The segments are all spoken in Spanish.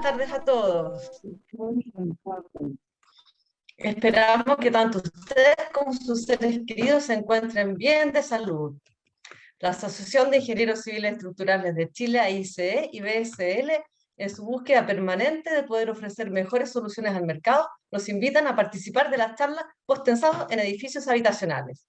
tardes a todos. Esperamos que tanto ustedes como sus seres queridos se encuentren bien de salud. La Asociación de Ingenieros Civiles Estructurales de Chile, AICE y BSL, en su búsqueda permanente de poder ofrecer mejores soluciones al mercado, nos invitan a participar de las charlas Post-Tensado en edificios habitacionales.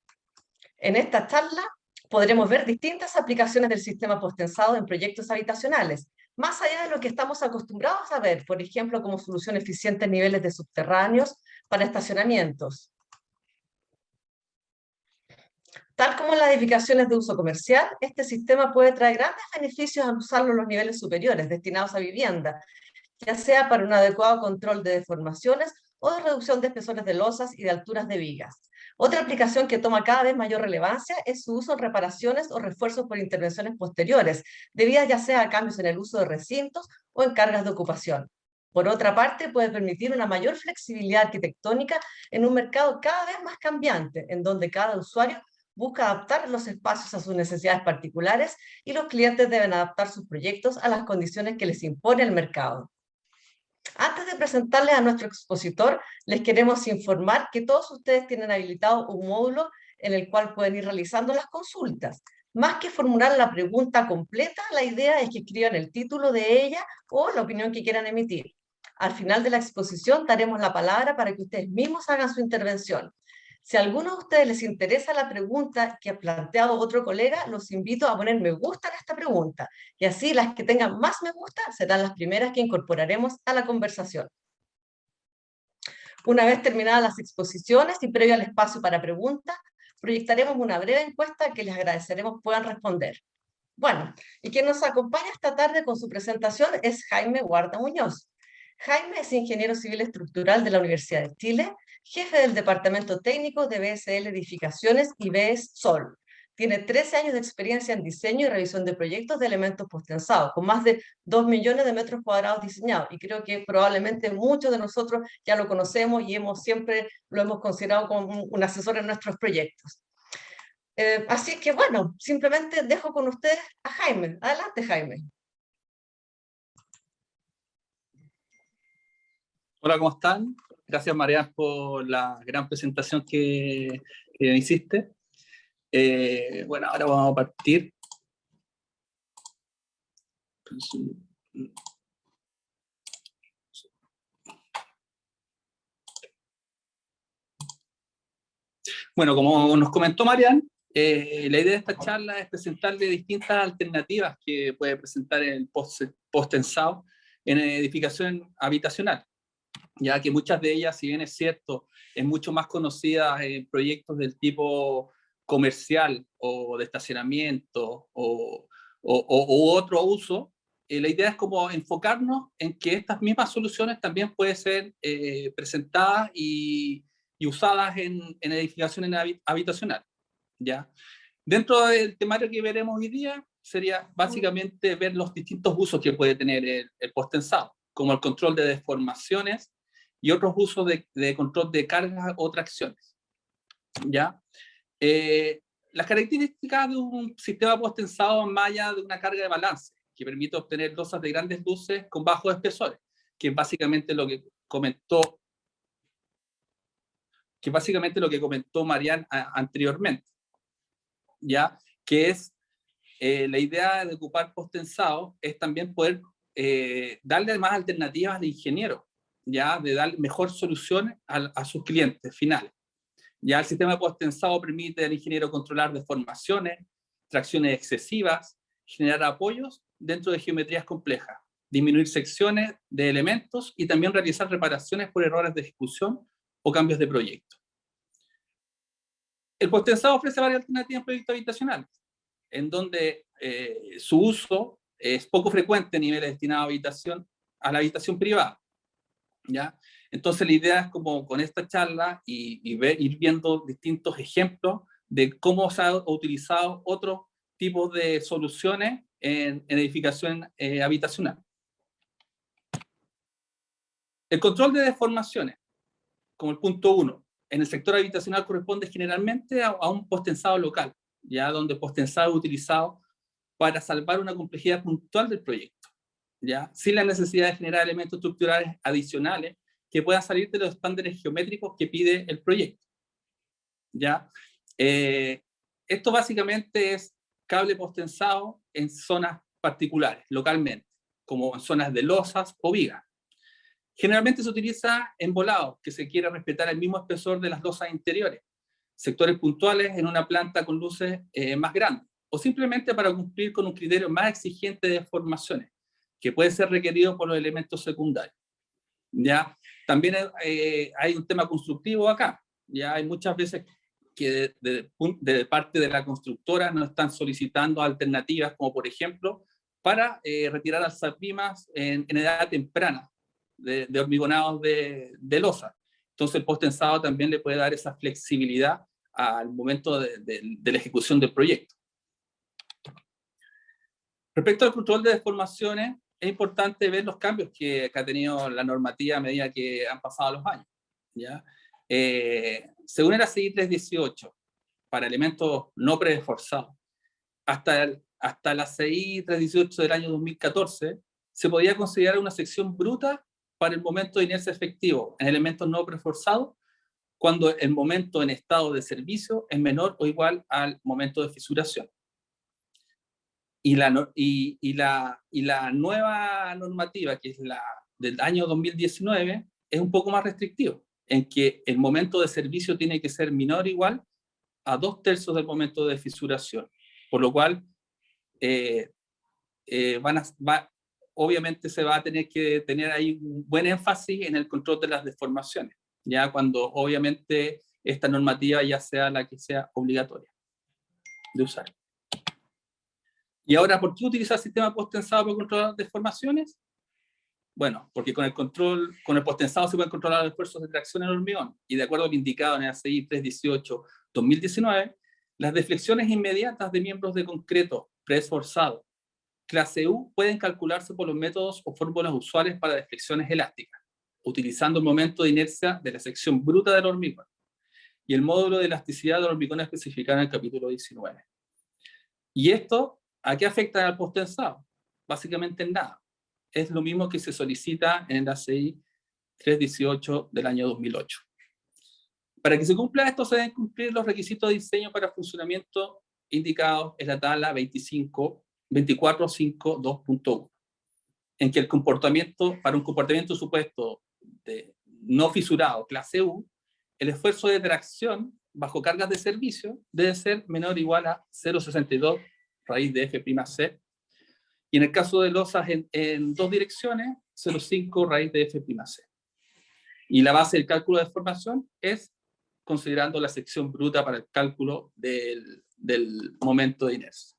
En esta charla podremos ver distintas aplicaciones del sistema post-tensado en proyectos habitacionales, más allá de lo que estamos acostumbrados a ver, por ejemplo, como solución eficiente en niveles de subterráneos para estacionamientos. Tal como en las edificaciones de uso comercial, este sistema puede traer grandes beneficios al usarlo en los niveles superiores destinados a vivienda, ya sea para un adecuado control de deformaciones o de reducción de espesores de losas y de alturas de vigas. Otra aplicación que toma cada vez mayor relevancia es su uso en reparaciones o refuerzos por intervenciones posteriores, debidas ya sea a cambios en el uso de recintos o en cargas de ocupación. Por otra parte, puede permitir una mayor flexibilidad arquitectónica en un mercado cada vez más cambiante, en donde cada usuario busca adaptar los espacios a sus necesidades particulares y los clientes deben adaptar sus proyectos a las condiciones que les impone el mercado. Antes de presentarles a nuestro expositor, les queremos informar que todos ustedes tienen habilitado un módulo en el cual pueden ir realizando las consultas. Más que formular la pregunta completa, la idea es que escriban el título de ella o la opinión que quieran emitir. Al final de la exposición daremos la palabra para que ustedes mismos hagan su intervención. Si a alguno de ustedes les interesa la pregunta que ha planteado otro colega, los invito a poner me gusta en esta pregunta. Y así las que tengan más me gusta serán las primeras que incorporaremos a la conversación. Una vez terminadas las exposiciones y previo al espacio para preguntas, proyectaremos una breve encuesta que les agradeceremos puedan responder. Bueno, y quien nos acompaña esta tarde con su presentación es Jaime Guarda Muñoz. Jaime es ingeniero civil estructural de la Universidad de Chile, jefe del Departamento Técnico de BSL Edificaciones y BES Sol. Tiene 13 años de experiencia en diseño y revisión de proyectos de elementos postensados, con más de 2 millones de metros cuadrados diseñados. Y creo que probablemente muchos de nosotros ya lo conocemos y siempre lo hemos considerado como un asesor en nuestros proyectos. Así que bueno, simplemente dejo con ustedes a Jaime. Adelante, Jaime. Hola, ¿cómo están? Gracias, María, por la gran presentación que hiciste. Bueno, ahora vamos a partir. Bueno, como nos comentó Marian, la idea de esta charla es presentarle distintas alternativas que puede presentar el post-tensado en edificación habitacional, ya que muchas de ellas, si bien es cierto, es mucho más conocida en proyectos del tipo comercial o de estacionamiento u otro uso, la idea es como enfocarnos en que estas mismas soluciones también pueden ser presentadas y usadas en edificaciones habitacionales, ¿ya? Dentro del temario que veremos hoy día, sería básicamente ver los distintos usos que puede tener el post-tensado, como el control de deformaciones y otros usos de control de cargas o tracciones, ¿ya? Las características de un sistema post-tensado van más allá de una carga de balance, que permite obtener losas de grandes luces con bajos espesores, que es básicamente lo que comentó Marian anteriormente, ¿ya? Que es la idea de ocupar post-tensado es también poder darle más alternativas al ingeniero, ya de dar mejor soluciones a sus clientes finales. Ya el sistema post-tensado permite al ingeniero controlar deformaciones, tracciones excesivas, generar apoyos dentro de geometrías complejas, disminuir secciones de elementos y también realizar reparaciones por errores de ejecución o cambios de proyecto. El post-tensado ofrece varias alternativas en proyectos habitacionales, en donde su uso es poco frecuente a niveles destinados a la habitación privada, ¿ya? Entonces la idea es como con esta charla ir viendo distintos ejemplos de cómo se ha utilizado otros tipos de soluciones en edificación habitacional. El control de deformaciones, como el punto 1, en el sector habitacional corresponde generalmente a un post-tensado local, ya donde el post-tensado es utilizado para salvar una complejidad puntual del proyecto, ¿ya? Sin la necesidad de generar elementos estructurales adicionales que puedan salir de los estándares geométricos que pide el proyecto, ¿ya? Esto básicamente es cable post-tensado en zonas particulares, localmente, como en zonas de losas o vigas. Generalmente se utiliza en volados, que se quiere respetar el mismo espesor de las losas interiores, sectores puntuales en una planta con luces más grandes, o simplemente para cumplir con un criterio más exigente de deformaciones, que puede ser requerido por los elementos secundarios. ¿Ya? También hay un tema constructivo acá. Ya hay muchas veces que de parte de la constructora nos están solicitando alternativas, como por ejemplo, para retirar alzaprimas en edad temprana de hormigonados de losa. Entonces el post-tensado también le puede dar esa flexibilidad al momento de la ejecución del proyecto. Respecto al control de deformaciones, es importante ver los cambios que ha tenido la normativa a medida que han pasado los años, ¿ya? Según el ACI 318, para elementos no preesforzados, hasta la ACI 318 del año 2014, se podía considerar una sección bruta para el momento de inercia efectivo en elementos no preesforzados, cuando el momento en estado de servicio es menor o igual al momento de fisuración. Y la nueva normativa, que es la del año 2019, es un poco más restrictivo, en que el momento de servicio tiene que ser menor o igual a 2/3 del momento de fisuración, por lo cual obviamente se va a tener que tener ahí un buen énfasis en el control de las deformaciones, ya cuando obviamente esta normativa ya sea la que sea obligatoria de usar. Y ahora, ¿por qué utilizar el sistema post-tensado para controlar deformaciones? Bueno, porque con el post-tensado se pueden controlar los esfuerzos de tracción en el hormigón, y de acuerdo a lo indicado en el ACI 318-2019, las deflexiones inmediatas de miembros de concreto preesforzado clase U pueden calcularse por los métodos o fórmulas usuales para deflexiones elásticas, utilizando el momento de inercia de la sección bruta del hormigón y el módulo de elasticidad del hormigón especificado en el capítulo 19. ¿Y esto a qué afecta al post-tensado? Básicamente en nada. Es lo mismo que se solicita en el ACI 318 del año 2008. Para que se cumpla esto, se deben cumplir los requisitos de diseño para funcionamiento indicados en la tabla 24.5.2.1, en que para un comportamiento supuesto de no fisurado, clase U, el esfuerzo de tracción bajo cargas de servicio debe ser menor o igual a 0,62 raíz de F'C, y en el caso de losas en dos direcciones, 0,5 raíz de F'C. Y la base del cálculo de deformación es considerando la sección bruta para el cálculo del momento de inercia.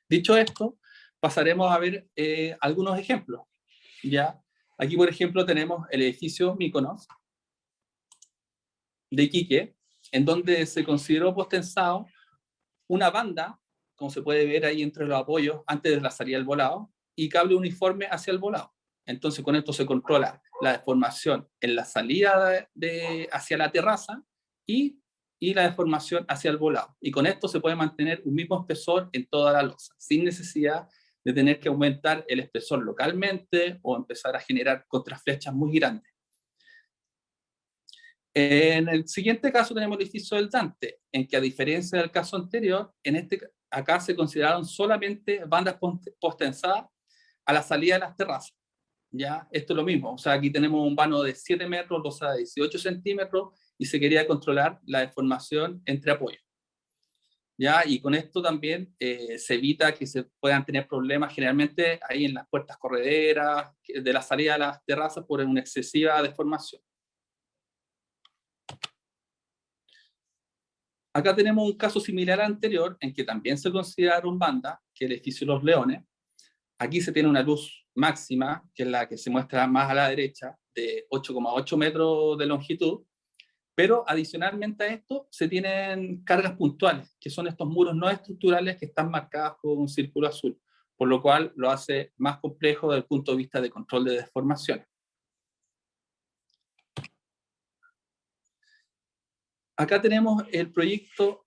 Dicho esto, pasaremos a ver algunos ejemplos. ¿Ya? Aquí, por ejemplo, tenemos el edificio Mykonos de Iquique, en donde se consideró post-tensado una banda, como se puede ver ahí entre los apoyos, antes de la salida del volado, y cable uniforme hacia el volado. Entonces, con esto se controla la deformación en la salida hacia la terraza y la deformación hacia el volado. Y con esto se puede mantener un mismo espesor en toda la losa, sin necesidad de tener que aumentar el espesor localmente o empezar a generar contraflechas muy grandes. En el siguiente caso tenemos el edificio del Dante, en que a diferencia del caso anterior, acá se consideraron solamente bandas post-tensadas a la salida de las terrazas. ¿Ya? Esto es lo mismo, o sea, aquí tenemos un vano de 7 metros, losa de 18 centímetros, y se quería controlar la deformación entre apoyos. ¿Ya? Y con esto también se evita que se puedan tener problemas generalmente ahí en las puertas correderas, de la salida de las terrazas por una excesiva deformación. Acá tenemos un caso similar al anterior, en que también se consideraron bandas, que es el edificio Los Leones. Aquí se tiene una luz máxima, que es la que se muestra más a la derecha, de 8,8 metros de longitud, pero adicionalmente a esto se tienen cargas puntuales, que son estos muros no estructurales que están marcados con un círculo azul, por lo cual lo hace más complejo desde el punto de vista de control de deformaciones. Acá tenemos el proyecto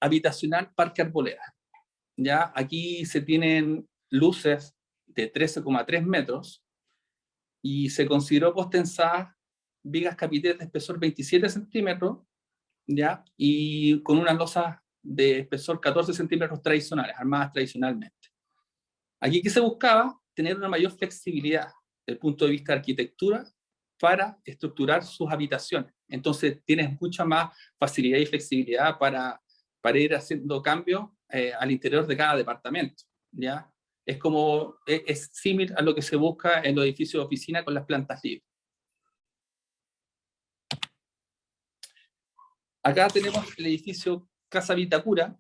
habitacional Parque Arboleda. ¿Ya? Aquí se tienen luces de 13,3 metros y se consideró postensadas vigas capiteles de espesor 27 centímetros, ¿ya? Y con unas losas de espesor 14 centímetros tradicionales, armadas tradicionalmente. Aquí, ¿qué se buscaba? Tener una mayor flexibilidad desde el punto de vista de arquitectura para estructurar sus habitaciones. Entonces tienes mucha más facilidad y flexibilidad para ir haciendo cambios al interior de cada departamento, ¿ya? Es similar a lo que se busca en los edificios de oficina con las plantas libres. Acá tenemos el edificio Casa Vitacura,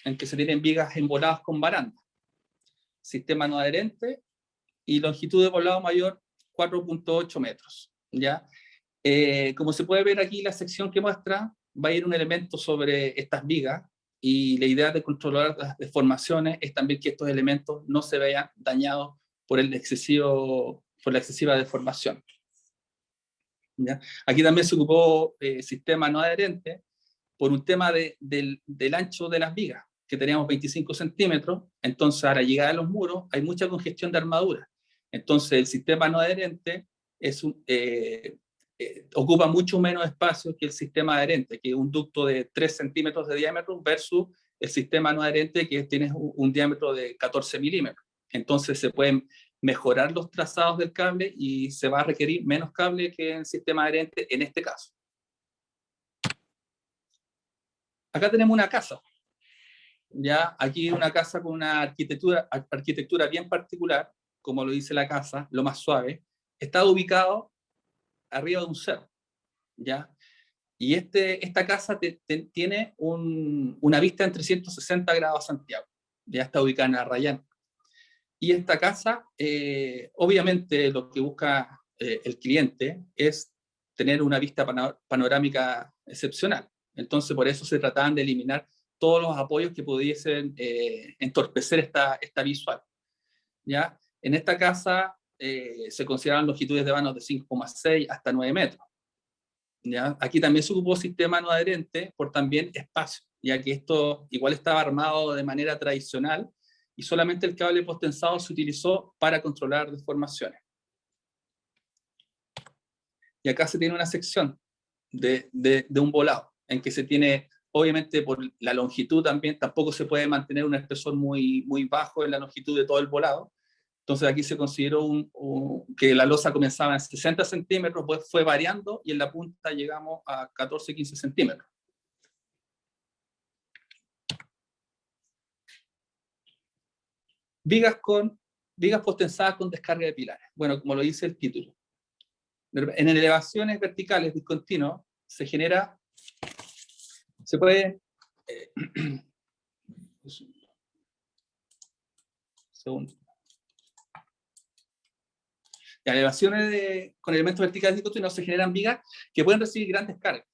en que se tienen vigas emboladas con baranda, sistema no adherente y longitud de volado mayor 4,8 metros, ¿ya? Como se puede ver aquí, la sección que muestra, va a ir un elemento sobre estas vigas, y la idea de controlar las deformaciones es también que estos elementos no se vean dañados por la excesiva deformación, ¿ya? Aquí también se ocupó sistema no adherente por un tema del ancho de las vigas, que teníamos 25 centímetros, entonces a la llegada de los muros hay mucha congestión de armadura. Entonces el sistema no adherente ocupa mucho menos espacio que el sistema adherente, que es un ducto de 3 centímetros de diámetro versus el sistema no adherente, que tiene un diámetro de 14 milímetros. Entonces se pueden mejorar los trazados del cable y se va a requerir menos cable que en el sistema adherente en este caso. Acá tenemos una casa. Ya aquí una casa con una arquitectura bien particular, como lo dice la casa, lo más suave. Está ubicado arriba de un cerro, ¿ya? Y esta casa tiene una vista en 360 grados a Santiago. Ya está ubicada en Arrayán. Y esta casa, obviamente lo que busca el cliente es tener una vista panorámica excepcional. Entonces, por eso se trataban de eliminar todos los apoyos que pudiesen entorpecer esta visual, ¿ya? En esta casa se consideraban longitudes de vanos de 5,6 hasta 9 metros. ¿Ya? Aquí también se ocupó sistema no adherente por también espacio, ya que esto igual estaba armado de manera tradicional y solamente el cable post-tensado se utilizó para controlar deformaciones. Y acá se tiene una sección de un volado, en que se tiene, obviamente por la longitud también, tampoco se puede mantener un espesor muy bajo en la longitud de todo el volado. Entonces aquí se consideró que la losa comenzaba en 60 centímetros, pues fue variando y en la punta llegamos a 14, 15 centímetros. Vigas postensadas con descarga de pilares. Bueno, como lo dice el título. En elevaciones verticales discontinuas se puede... segundo. En elevaciones con elementos verticales discontinuos se generan vigas que pueden recibir grandes cargas.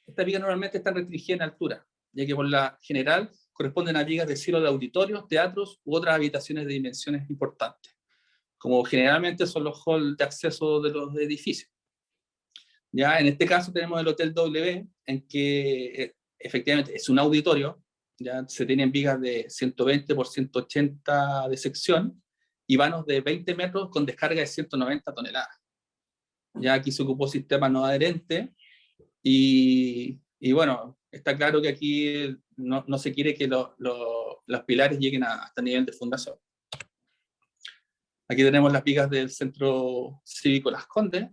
Estas vigas normalmente están restringidas en altura, ya que por la general corresponden a vigas de cielo de auditorios, teatros u otras habitaciones de dimensiones importantes, como generalmente son los halls de acceso de los edificios. Ya en este caso tenemos el Hotel W, en que efectivamente es un auditorio, ya se tienen vigas de 120 por 180 de sección, y vanos de 20 metros con descarga de 190 toneladas. Ya aquí se ocupó sistema no adherente, y bueno, está claro que aquí no se quiere que los pilares lleguen hasta el nivel de fundación. Aquí tenemos las vigas del Centro Cívico Las Condes,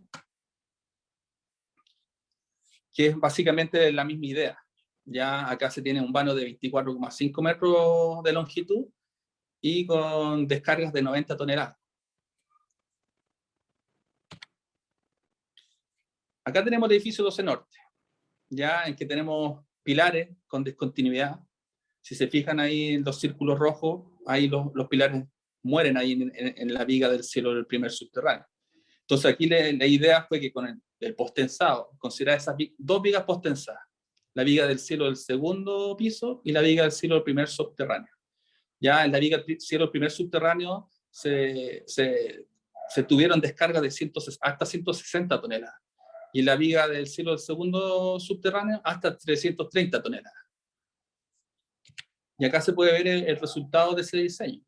que es básicamente la misma idea. Ya acá se tiene un vano de 24,5 metros de longitud y con descargas de 90 toneladas. Acá tenemos el edificio 12 Norte, ya en que tenemos pilares con discontinuidad. Si se fijan ahí en los círculos rojos, ahí los pilares mueren ahí en la viga del cielo del primer subterráneo. Entonces aquí la idea fue que con el post-tensado, considerar esas dos vigas post-tensadas, la viga del cielo del segundo piso y la viga del cielo del primer subterráneo. Ya en la viga del cielo del primer subterráneo se tuvieron descargas de hasta 160 toneladas, y en la viga del cielo del segundo subterráneo hasta 330 toneladas. Y acá se puede ver el resultado de ese diseño.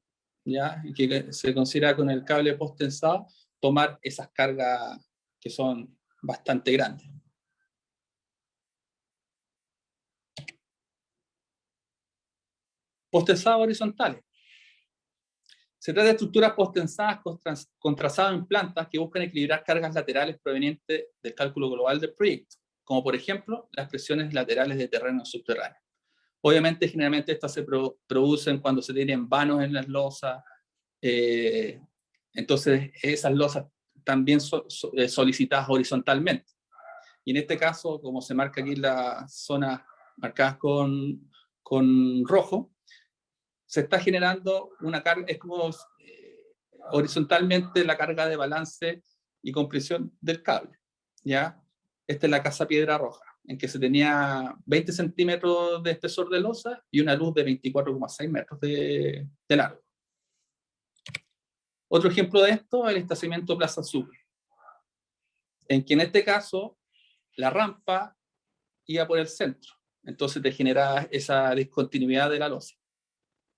¿ya? Y que se considera con el cable post-tensado tomar esas cargas que son bastante grandes. Post-tensados horizontales. Se trata de estructuras post-tensadas con trazado en plantas que buscan equilibrar cargas laterales provenientes del cálculo global del proyecto, como por ejemplo las presiones laterales de terreno subterráneo. Obviamente, generalmente estas se producen cuando se tienen vanos en las losas, entonces esas losas también son solicitadas horizontalmente. Y en este caso, como se marca aquí la zona marcadas con rojo, se está generando una carga, es como horizontalmente la carga de balance y compresión del cable, ¿ya? Esta es la casa piedra roja, en que se tenía 20 centímetros de espesor de losa y una luz de 24,6 metros de largo. Otro ejemplo de esto es el estacionamiento Plaza Sur, en que en este caso la rampa iba por el centro, entonces te generaba esa discontinuidad de la losa.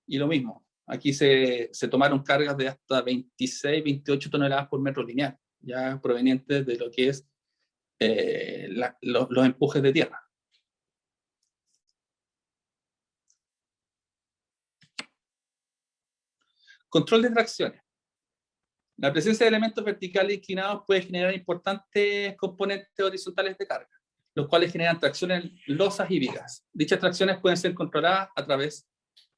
Y lo mismo, aquí se tomaron cargas de hasta 26, 28 toneladas por metro lineal, ya provenientes de lo que es los empujes de tierra. Control de tracciones. La presencia de elementos verticales inclinados puede generar importantes componentes horizontales de carga, los cuales generan tracciones losas y vigas. Dichas tracciones pueden ser controladas a través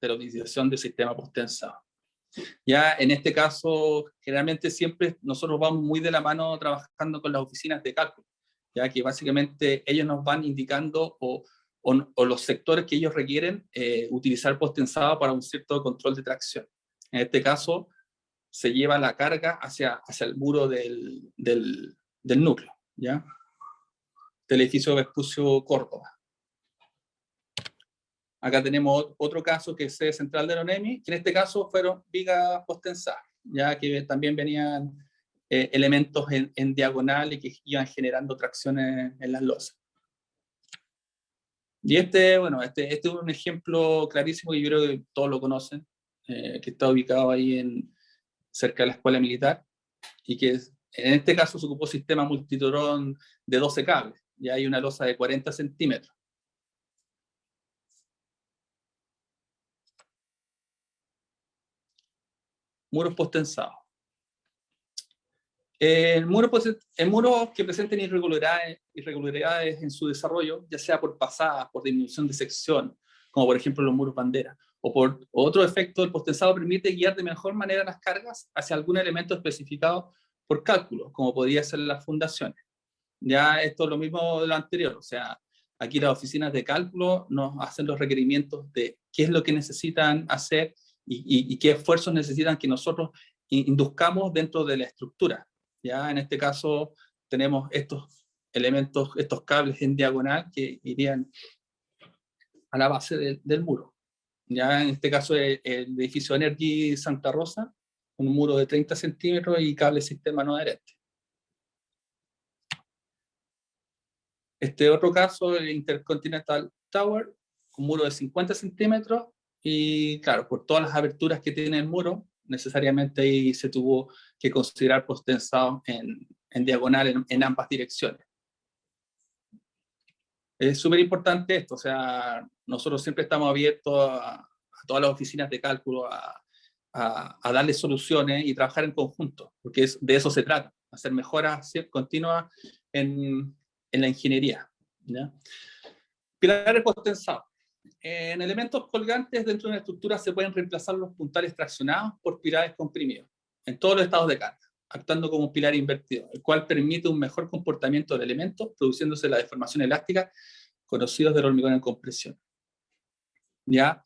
de la utilización del sistema post-tensado. Ya en este caso, generalmente siempre nosotros vamos muy de la mano trabajando con las oficinas de cálculo, ya que básicamente ellos nos van indicando o los sectores que ellos requieren utilizar post-tensado para un cierto control de tracción. En este caso, se lleva la carga hacia el muro del núcleo, ¿ya? Del edificio Vespucio Córdoba. Acá tenemos otro caso que es sede central de Lonemi, que en este caso fueron vigas post-tensadas, ya que también venían elementos en diagonal y que iban generando tracciones en las losas. Y bueno, este es un ejemplo clarísimo que yo creo que todos lo conocen, que está ubicado ahí cerca de la escuela militar, y que en este caso se ocupó sistema multitorón de 12 cables, y hay una losa de 40 centímetros. Muros post-tensados. Muros que presenten irregularidades en su desarrollo, ya sea por pasadas, por disminución de sección, como por ejemplo los muros bandera, o por otro efecto, el post-tensado permite guiar de mejor manera las cargas hacia algún elemento especificado por cálculo, como podría ser las fundaciones. Ya esto es lo mismo de lo anterior, o sea, aquí las oficinas de cálculo nos hacen los requerimientos de qué es lo que necesitan hacer y qué esfuerzos necesitan que nosotros induzcamos dentro de la estructura. Ya en este caso tenemos estos elementos, estos cables en diagonal que irían a la base del muro. Ya en este caso el edificio Energy Santa Rosa, un muro de 30 centímetros y cable sistema no adherente. Este otro caso, el Intercontinental Tower, un muro de 50 centímetros y claro, por todas las aberturas que tiene el muro, necesariamente ahí se tuvo que considerar post-tensado en diagonal en ambas direcciones. Es súper importante esto, o sea, nosotros siempre estamos abiertos a todas las oficinas de cálculo a darle soluciones y trabajar en conjunto, porque de eso se trata, hacer mejoras continuas en la ingeniería, ¿ya? Pilares post-tensados. En elementos colgantes dentro de una estructura se pueden reemplazar los puntales traccionados por pilares comprimidos, en todos los estados de carga, actuando como un pilar invertido, el cual permite un mejor comportamiento del elemento, produciéndose la deformación elástica, conocidos del hormigón en compresión. ¿Ya?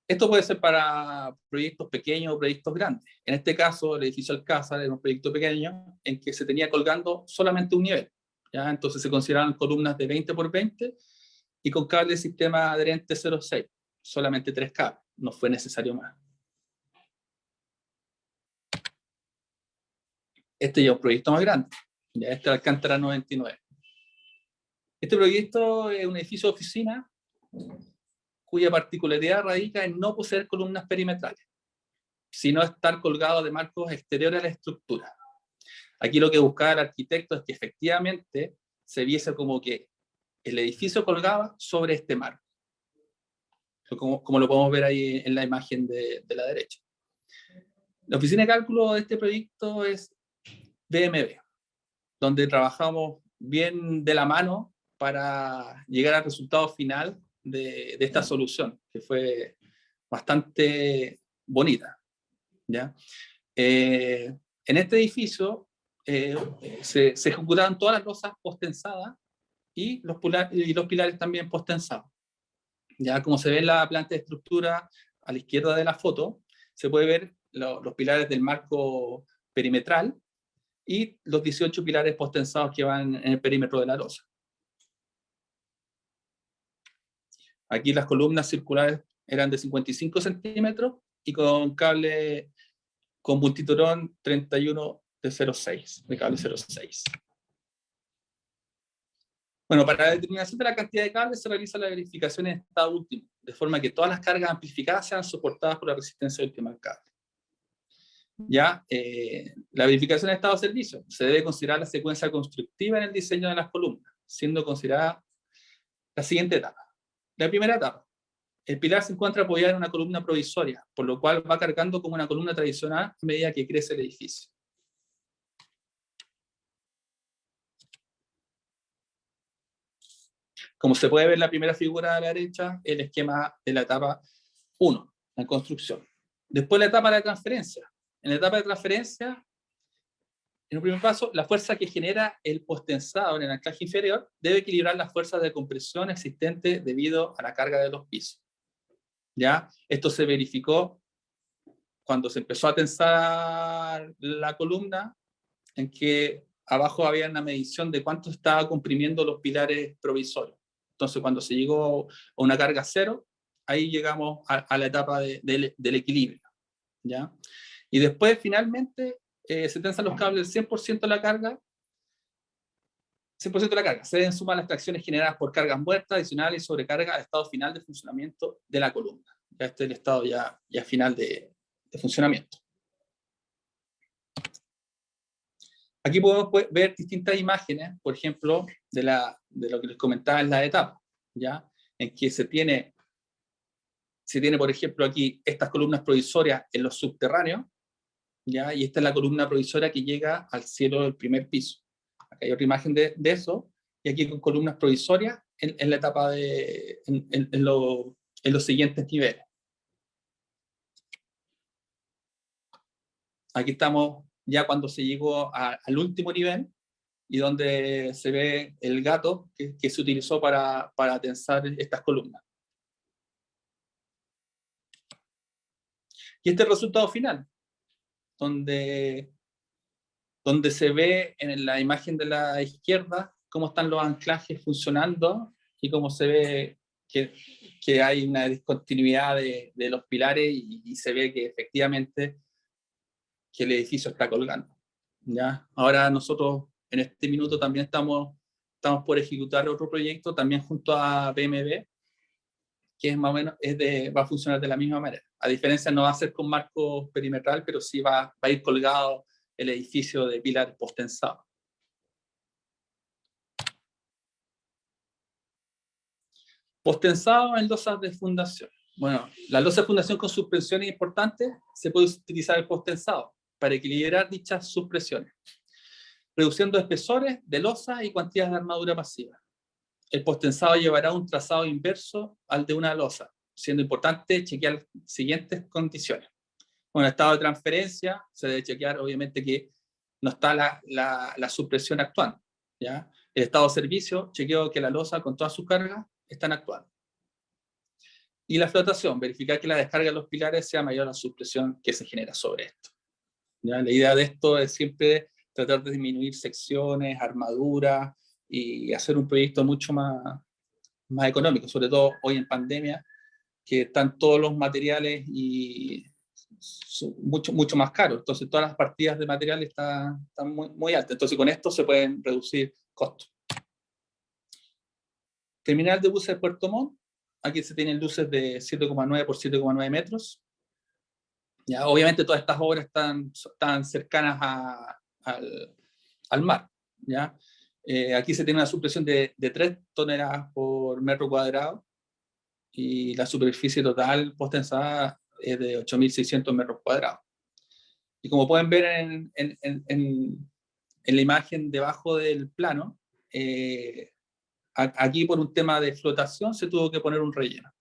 Esto puede ser para proyectos pequeños o proyectos grandes. En este caso, el edificio Alcázar era un proyecto pequeño en que se tenía colgando solamente un nivel. ¿Ya? Entonces se consideraban columnas de 20 por 20 y con cable de sistema adherente 0,6. Solamente 3 cables, no fue necesario más. Este ya es un proyecto más grande. Ya este es Alcántara 99. Este proyecto es un edificio de oficina cuya particularidad radica en no poseer columnas perimetrales. sino estar colgado de marcos exteriores a la estructura. Aquí lo que buscaba el arquitecto es que efectivamente se viese como que el edificio colgaba sobre este marco, como lo podemos ver ahí en la imagen de la derecha. La oficina de cálculo de este proyecto es BMB, donde trabajamos bien de la mano para llegar al resultado final de esta solución, que fue bastante bonita, ¿ya? En este edificio se ejecutaban todas las losas postensadas y los pilares también postensados. Ya como se ve en la planta de estructura a la izquierda de la foto, se puede ver los pilares del marco perimetral y los 18 pilares postensados que van en el perímetro de la losa. Aquí las columnas circulares eran de 55 centímetros y con cable con multitorón 31 de 0,6, de cable 0,6. Bueno, para la determinación de la cantidad de cables se realiza la verificación en estado último, de forma que todas las cargas amplificadas sean soportadas por la resistencia última del cable. Ya, la verificación de estado de servicio. Se debe considerar la secuencia constructiva en el diseño de las columnas, siendo considerada la siguiente etapa. La primera etapa. El pilar se encuentra apoyado en una columna provisoria, por lo cual va cargando como una columna tradicional a medida que crece el edificio. Como se puede ver en la primera figura de la derecha, el esquema de la etapa 1, la construcción. Después la etapa de la transferencia. En la etapa de transferencia, en un primer paso, la fuerza que genera el postensado en el anclaje inferior debe equilibrar las fuerzas de compresión existentes debido a la carga de los pisos. ¿Ya? Esto se verificó cuando se empezó a tensar la columna, en que abajo había una medición de cuánto estaba comprimiendo los pilares provisorios. Entonces, cuando se llegó a una carga cero, ahí llegamos a la etapa del equilibrio, ¿ya? Y después, finalmente, se tensan los cables del 100% de la carga, 100% de la carga. Se deben sumar las tracciones generadas por cargas muertas, adicionales y sobrecarga al estado final de funcionamiento de la columna. Ya este es el estado ya final de funcionamiento. Aquí podemos ver distintas imágenes, por ejemplo, de lo que les comentaba en la etapa, ¿ya? En que se tiene, por ejemplo, aquí estas columnas provisorias en los subterráneos, ¿ya? Y esta es la columna provisoria que llega al cielo del primer piso. Acá hay otra imagen de eso, y aquí con columnas provisorias en la etapa en los siguientes niveles. Aquí estamos ya cuando se llegó al último nivel, y donde se ve el gato que se utilizó para tensar estas columnas. Y este es el resultado final, donde se ve en la imagen de la izquierda cómo están los anclajes funcionando y cómo se ve que hay una discontinuidad de los pilares y se ve que efectivamente que el edificio está colgando, ¿ya? Ahora nosotros en este minuto también estamos por ejecutar otro proyecto también junto a BMB, que es más o menos va a funcionar de la misma manera. A diferencia, no va a ser con marco perimetral, pero sí va a ir colgado el edificio de pilar postensado. Postensado en losas de fundación. Bueno, la losa de fundación con suspensiones importantes se puede utilizar el postensado para equilibrar dichas suspresiones, reduciendo espesores de losa y cuantías de armadura pasiva. El postensado llevará un trazado inverso al de una losa, siendo importante chequear las siguientes condiciones. Bueno, el estado de transferencia se debe chequear, obviamente, que no está la supresión actuando, ¿ya? El estado de servicio, chequeo que la losa con todas sus cargas están actuando. Y la flotación, verificar que la descarga de los pilares sea mayor a la supresión que se genera sobre esto, ¿ya? La idea de esto es siempre tratar de disminuir secciones, armaduras y hacer un proyecto mucho más económico, sobre todo hoy en pandemia, que están todos los materiales y mucho más caros. Entonces todas las partidas de materiales están muy altas. Entonces con esto se pueden reducir costos. Terminal de buses de Puerto Montt. Aquí se tienen luces de 7,9 por 7,9 metros. ¿Ya? Obviamente todas estas obras están cercanas al mar. ¿Ya? Aquí se tiene una supresión de 3 toneladas por metro cuadrado y la superficie total post-tensada es de 8.600 metros cuadrados. Y como pueden ver en la imagen debajo del plano, aquí por un tema de flotación se tuvo que poner un relleno.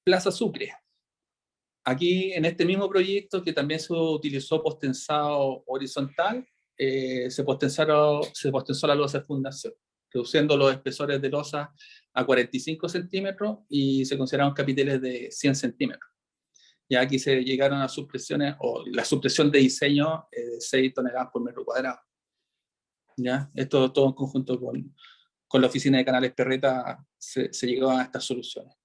Plaza Sucre. Aquí en este mismo proyecto, que también se utilizó post-tensado horizontal, se postensó la losa de fundación, reduciendo los espesores de losa a 45 centímetros y se consideraron capiteles de 100 centímetros. Ya aquí se llegaron a supresiones, o la supresión de diseño de 6 toneladas por metro cuadrado. ¿Ya? Esto todo en conjunto con la oficina de Canales Perreta se llegó a estas soluciones.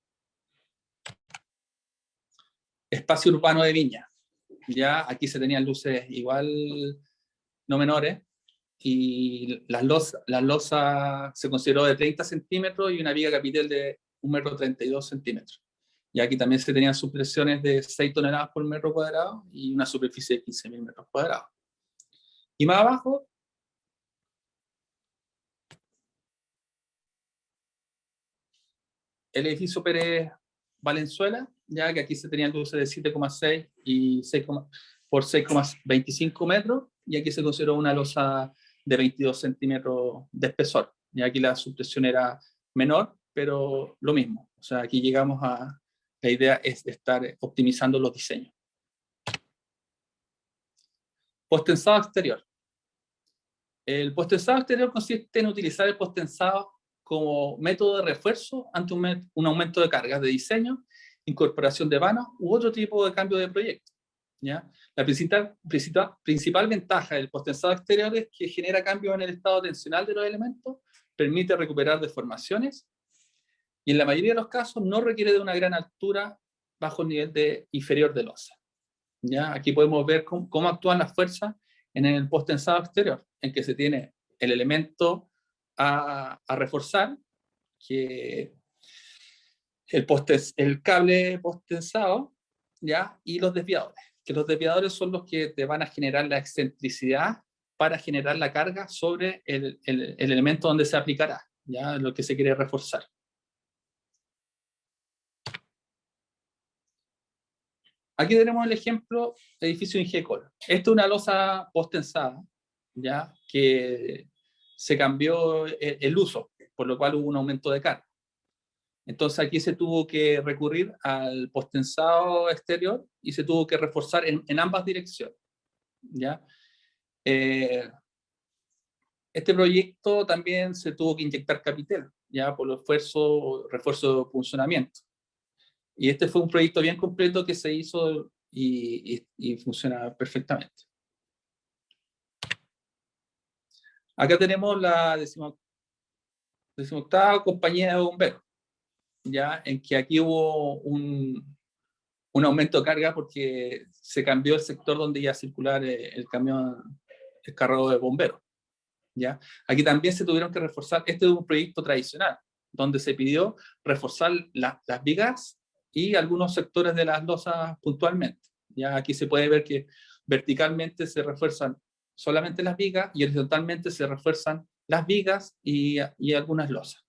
Espacio urbano de Viña. Ya aquí se tenían luces igual no menores, y las losas se consideró de 30 centímetros y una viga capitel de 1,32 metros. Y aquí también se tenían supresiones de 6 toneladas por metro cuadrado y una superficie de 15.000 metros cuadrados. Y más abajo, el edificio Pérez Valenzuela, ya que aquí se tenían luces de 7,6 y 6, por 6,25 metros, y aquí se consideró una losa de 22 centímetros de espesor. Y aquí la supresión era menor, pero lo mismo. O sea, aquí llegamos a... La idea es estar optimizando los diseños. Post-tensado exterior. El post-tensado exterior consiste en utilizar el post-tensado como método de refuerzo ante un aumento de cargas de diseño, incorporación de vanos u otro tipo de cambio de proyecto. ¿Ya? La principal ventaja del post-tensado exterior es que genera cambios en el estado tensional de los elementos, permite recuperar deformaciones y en la mayoría de los casos no requiere de una gran altura bajo el nivel inferior de losa. ¿Ya? Aquí podemos ver cómo actúan las fuerzas en el post-tensado exterior, en que se tiene el elemento a reforzar, que el cable post-tensado, ¿ya? Y los desviadores, que los desviadores son los que te van a generar la excentricidad para generar la carga sobre el elemento donde se aplicará, ¿ya? Lo que se quiere reforzar. Aquí tenemos el ejemplo del edificio Ingecol. Esta es una losa post-tensada, ¿ya? Que se cambió el uso, por lo cual hubo un aumento de carga. Entonces aquí se tuvo que recurrir al post-tensado exterior y se tuvo que reforzar en ambas direcciones, ¿ya? Este proyecto también se tuvo que inyectar capital, ya por los refuerzo de funcionamiento. Y este fue un proyecto bien completo que se hizo y funciona perfectamente. Acá tenemos la 18ª compañía de bomberos, ya en que aquí hubo un aumento de carga porque se cambió el sector donde iba a circular el camión, el carro de bomberos. ¿Ya? Aquí también se tuvieron que reforzar. Este es un proyecto tradicional, donde se pidió reforzar las vigas y algunos sectores de las losas puntualmente. ¿Ya? Aquí se puede ver que verticalmente se refuerzan solamente las vigas y horizontalmente se refuerzan las vigas y algunas losas.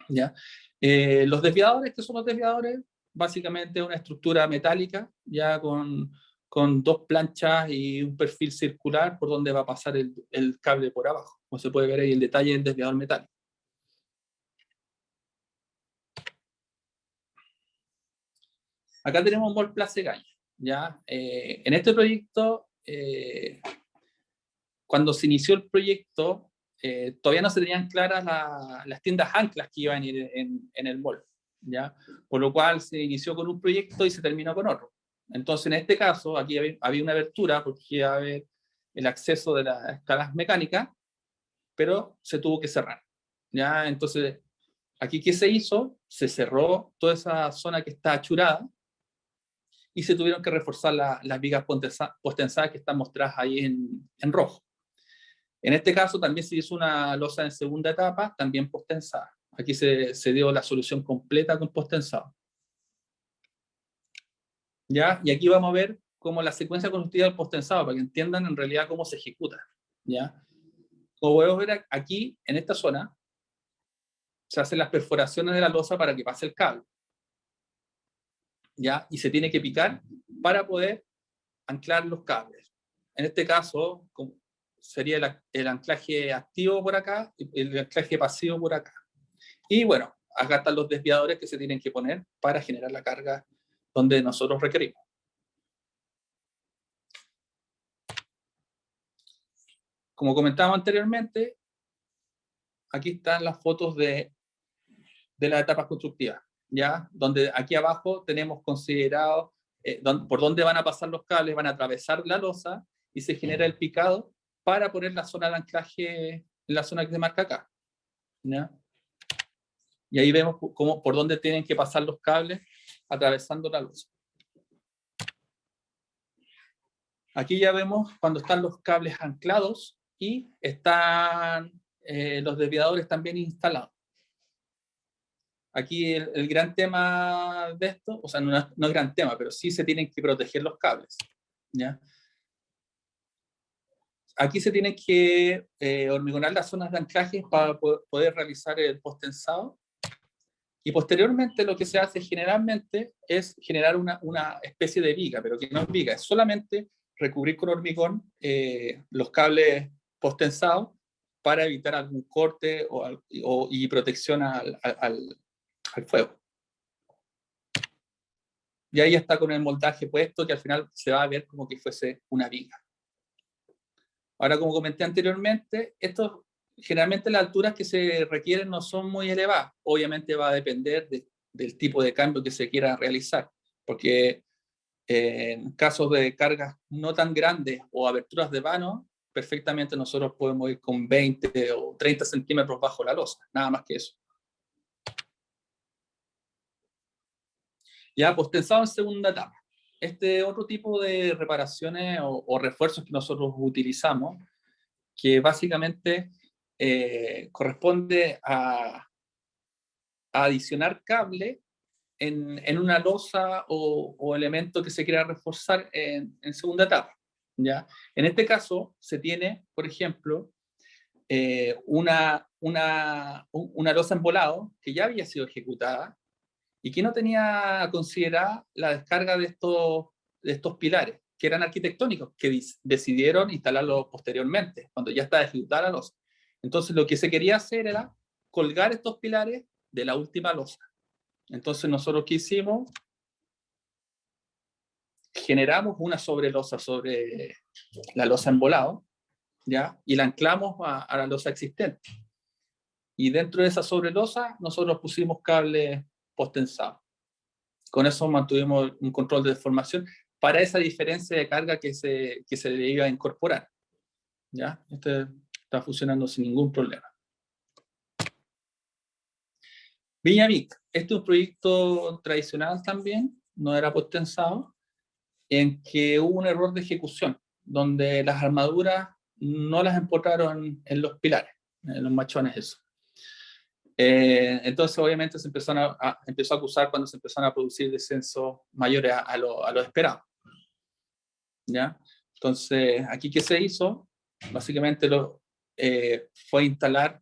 ¿Ya? Los desviadores, ¿qué son los desviadores? Básicamente una estructura metálica, ya con 2 planchas y un perfil circular por donde va a pasar el cable por abajo. Como se puede ver ahí el detalle del desviador metálico. Acá tenemos Mall Plaza Gaña, ¿ya? En este proyecto, cuando se inició el proyecto, todavía no se tenían claras las tiendas anclas que iban a ir en el mall, ¿ya? Por lo cual se inició con un proyecto y se terminó con otro. Entonces, en este caso, aquí había una abertura porque iba a haber el acceso de las escalas mecánicas, pero se tuvo que cerrar, ¿ya? Entonces, aquí, ¿qué se hizo? Se cerró toda esa zona que está achurada y se tuvieron que reforzar las vigas post-tensadas que están mostradas ahí en rojo. En este caso también se hizo una losa en segunda etapa, también post-tensada, Aquí se dio la solución completa con post-tensado. ¿Ya? Y aquí vamos a ver cómo la secuencia constructiva del post-tensado, para que entiendan en realidad cómo se ejecuta. ¿Ya? Como podemos ver aquí, en esta zona, se hacen las perforaciones de la losa para que pase el cable. ¿Ya? Y se tiene que picar para poder anclar los cables. En este caso, sería el anclaje activo por acá y el anclaje pasivo por acá. Y bueno, acá están los desviadores que se tienen que poner para generar la carga donde nosotros requerimos. Como comentábamos anteriormente, aquí están las fotos de las etapas constructivas, ¿ya? Donde aquí abajo tenemos considerado por dónde van a pasar los cables, van a atravesar la losa y se genera el picado para poner la zona de anclaje en la zona que se marca acá, ¿ya? Y ahí vemos por dónde tienen que pasar los cables atravesando la losa. Aquí ya vemos cuando están los cables anclados y están los desviadores también instalados. Aquí el gran tema de esto, o sea, no es gran tema, pero sí se tienen que proteger los cables, ¿ya? Aquí se tienen que hormigonar las zonas de anclaje para poder realizar el post-tensado. Y posteriormente lo que se hace generalmente es generar una especie de viga, pero que no es viga, es solamente recubrir con hormigón los cables post-tensados para evitar algún corte y protección al fuego. Y ahí está con el moldaje puesto, que al final se va a ver como que fuese una viga. Ahora, como comenté anteriormente, generalmente las alturas que se requieren no son muy elevadas. Obviamente va a depender del tipo de cambio que se quiera realizar, porque en casos de cargas no tan grandes o aberturas de vano, perfectamente nosotros podemos ir con 20 o 30 centímetros bajo la losa, nada más que eso. Ya, pues tensado en segunda etapa. Este otro tipo de reparaciones o refuerzos que nosotros utilizamos, que básicamente corresponde a adicionar cable en una losa o elemento que se quiera reforzar en segunda etapa, ¿ya? En este caso se tiene, por ejemplo, una losa en volado que ya había sido ejecutada y que no tenía considerada la descarga de estos pilares, que eran arquitectónicos, que decidieron instalarlo posteriormente, cuando ya estaba ejecutada la losa. Entonces lo que se quería hacer era colgar estos pilares de la última losa. Entonces nosotros, ¿qué hicimos? Generamos una sobrelosa sobre la losa en volado, ¿ya? Y la anclamos a la losa existente. Y dentro de esa sobrelosa nosotros pusimos cables post-tensados. Con eso mantuvimos un control de deformación para esa diferencia de carga que se le iba a incorporar, ¿ya? Este está funcionando sin ningún problema. Viña Vic, este es un proyecto tradicional también, no era post-tensado, en que hubo un error de ejecución, donde las armaduras no las empotraron en los pilares, en los machones eso. Entonces obviamente se empezó a acusar cuando se empezaron a producir descensos mayores a lo esperado, ¿ya? Entonces aquí, ¿qué se hizo? Básicamente fue instalar,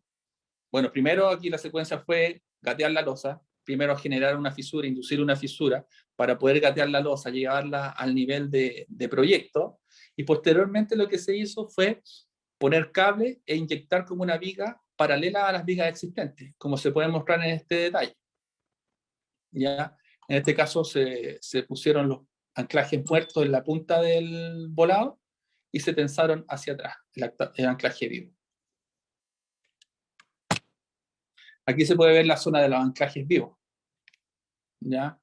bueno, primero aquí la secuencia fue gatear la losa, primero generar una fisura, inducir una fisura para poder gatear la losa, llevarla al nivel de proyecto, y posteriormente lo que se hizo fue poner cable e inyectar como una viga paralela a las vigas existentes, como se puede mostrar en este detalle. ¿Ya? En este caso se pusieron los anclajes muertos en la punta del volado y se tensaron hacia atrás, el anclaje vivo. Aquí se puede ver la zona de los anclajes vivos, ¿ya?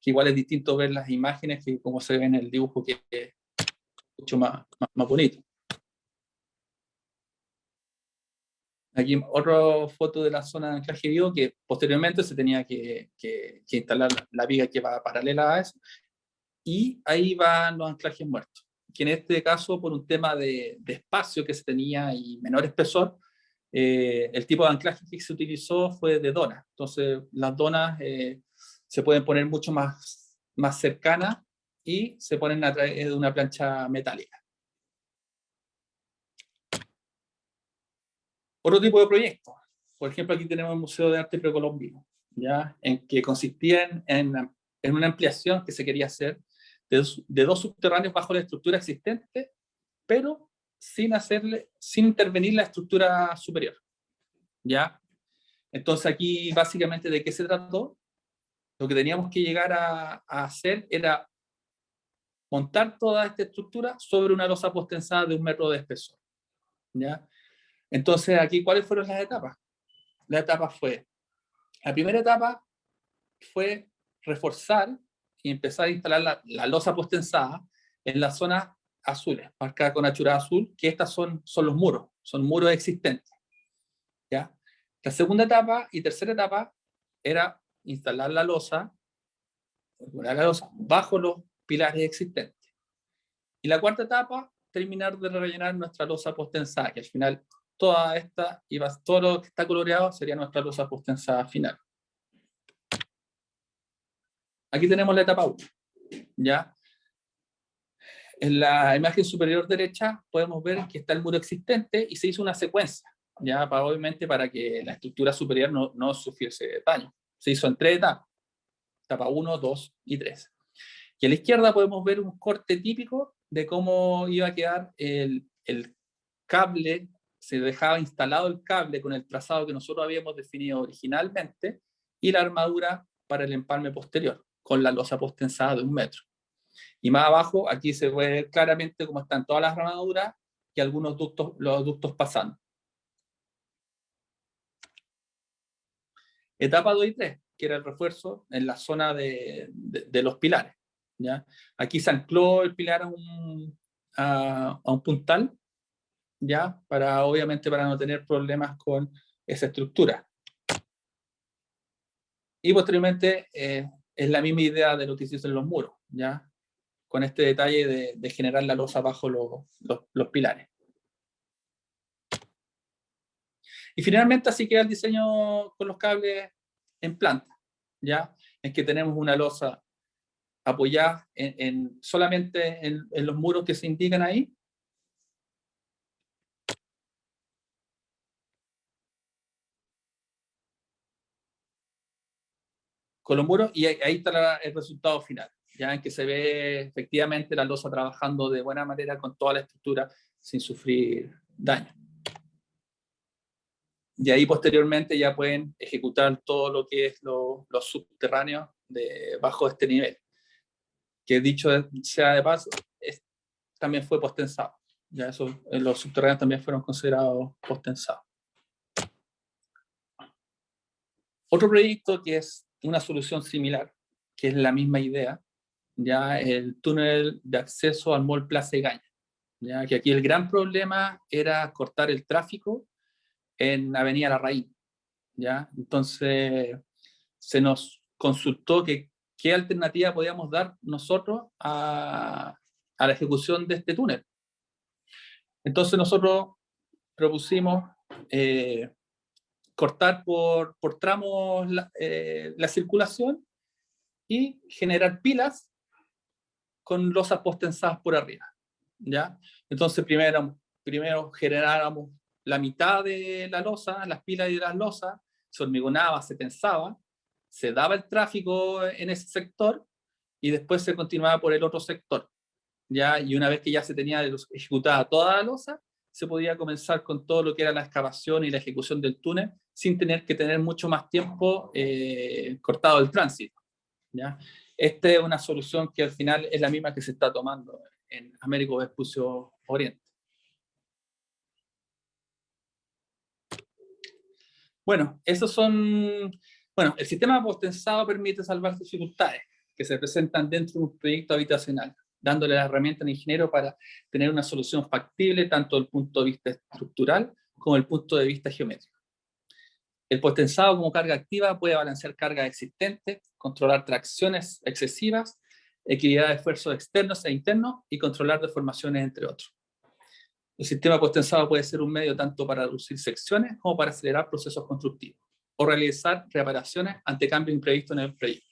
Que igual es distinto ver las imágenes que como se ve en el dibujo, que es mucho más bonito. Aquí otra foto de la zona de anclaje vivo, que posteriormente se tenía que instalar la viga que va paralela a eso, y ahí van los anclajes muertos, que en este caso, por un tema de espacio que se tenía y menor espesor, el tipo de anclaje que se utilizó fue de donas. Entonces, las donas se pueden poner mucho más cercanas y se ponen a través de una plancha metálica. Otro tipo de proyectos. Por ejemplo, aquí tenemos el Museo de Arte Precolombino, ¿ya? En que consistía en una ampliación que se quería hacer de dos subterráneos bajo la estructura existente, pero sin intervenir la estructura superior, ¿ya? Entonces aquí básicamente ¿de qué se trató? Lo que teníamos que llegar a hacer era montar toda esta estructura sobre una losa postensada de 1 metro de espesor, ¿ya? Entonces aquí, ¿cuáles fueron las etapas? La primera etapa fue reforzar y empezar a instalar la losa postensada en las zonas azules, marcadas con achurada azul, que estas son los muros, son muros existentes, ¿ya? La segunda etapa y tercera etapa era instalar la losa bajo los pilares existentes. Y la cuarta etapa, terminar de rellenar nuestra losa postensada, que al final todo lo que está coloreado sería nuestra losa postensada final. Aquí tenemos la etapa 1, ¿ya? En la imagen superior derecha podemos ver que está el muro existente y se hizo una secuencia, ¿ya? Obviamente para que la estructura superior no sufriese daño. Se hizo en 3 etapas, etapa 1, 2 y 3. Y a la izquierda podemos ver un corte típico de cómo iba a quedar el cable. Se dejaba instalado el cable con el trazado que nosotros habíamos definido originalmente y la armadura para el empalme posterior, con la losa postensada de 1 metro. Y más abajo, aquí se puede ver claramente cómo están todas las armaduras y algunos los ductos pasando. Etapa 2 y 3, que era el refuerzo en la zona de los pilares, ¿ya? Aquí se ancló el pilar a un puntal, ¿ya? Obviamente para no tener problemas con esa estructura. Y posteriormente es la misma idea de lo que se hizo en los muros, ¿ya? Con este detalle de generar la losa bajo los pilares. Y finalmente así queda el diseño con los cables en planta, ¿ya? En que tenemos una losa apoyada solamente en los muros que se indican ahí. Con los muros, y ahí está el resultado final, ya en que se ve efectivamente la losa trabajando de buena manera con toda la estructura sin sufrir daño. Y ahí posteriormente ya pueden ejecutar todo lo que es los subterráneos bajo este nivel, que dicho sea de paso, también fue postensado. Ya los subterráneos también fueron considerados postensados. Otro proyecto que es una solución similar, que es la misma idea, ya el túnel de acceso al Mall Plaza Egaña, ya que aquí el gran problema era cortar el tráfico en Avenida Larraín, ¿ya? Entonces se nos consultó qué alternativa podíamos dar nosotros a la ejecución de este túnel. Entonces nosotros propusimos cortar por tramos la circulación y generar pilas con losas postensadas por arriba, ¿ya? Entonces primero generáramos la mitad de la losa, las pilas de las losas, se hormigonaba, se tensaba, se daba el tráfico en ese sector y después se continuaba por el otro sector, ¿ya? Y una vez que ya se tenía ejecutada toda la losa, se podía comenzar con todo lo que era la excavación y la ejecución del túnel sin tener que tener mucho más tiempo cortado el tránsito, ¿ya? Esta es una solución que al final es la misma que se está tomando en Américo Vespucio Oriente. Bueno, el sistema postensado permite salvar dificultades que se presentan dentro de un proyecto habitacional, dándole la herramienta al ingeniero para tener una solución factible tanto desde el punto de vista estructural como desde el punto de vista geométrico. El postensado como carga activa puede balancear cargas existentes, controlar tracciones excesivas, equilibrar esfuerzos externos e internos y controlar deformaciones, entre otros. El sistema post-tensado puede ser un medio tanto para reducir secciones como para acelerar procesos constructivos o realizar reparaciones ante cambios imprevistos en el proyecto.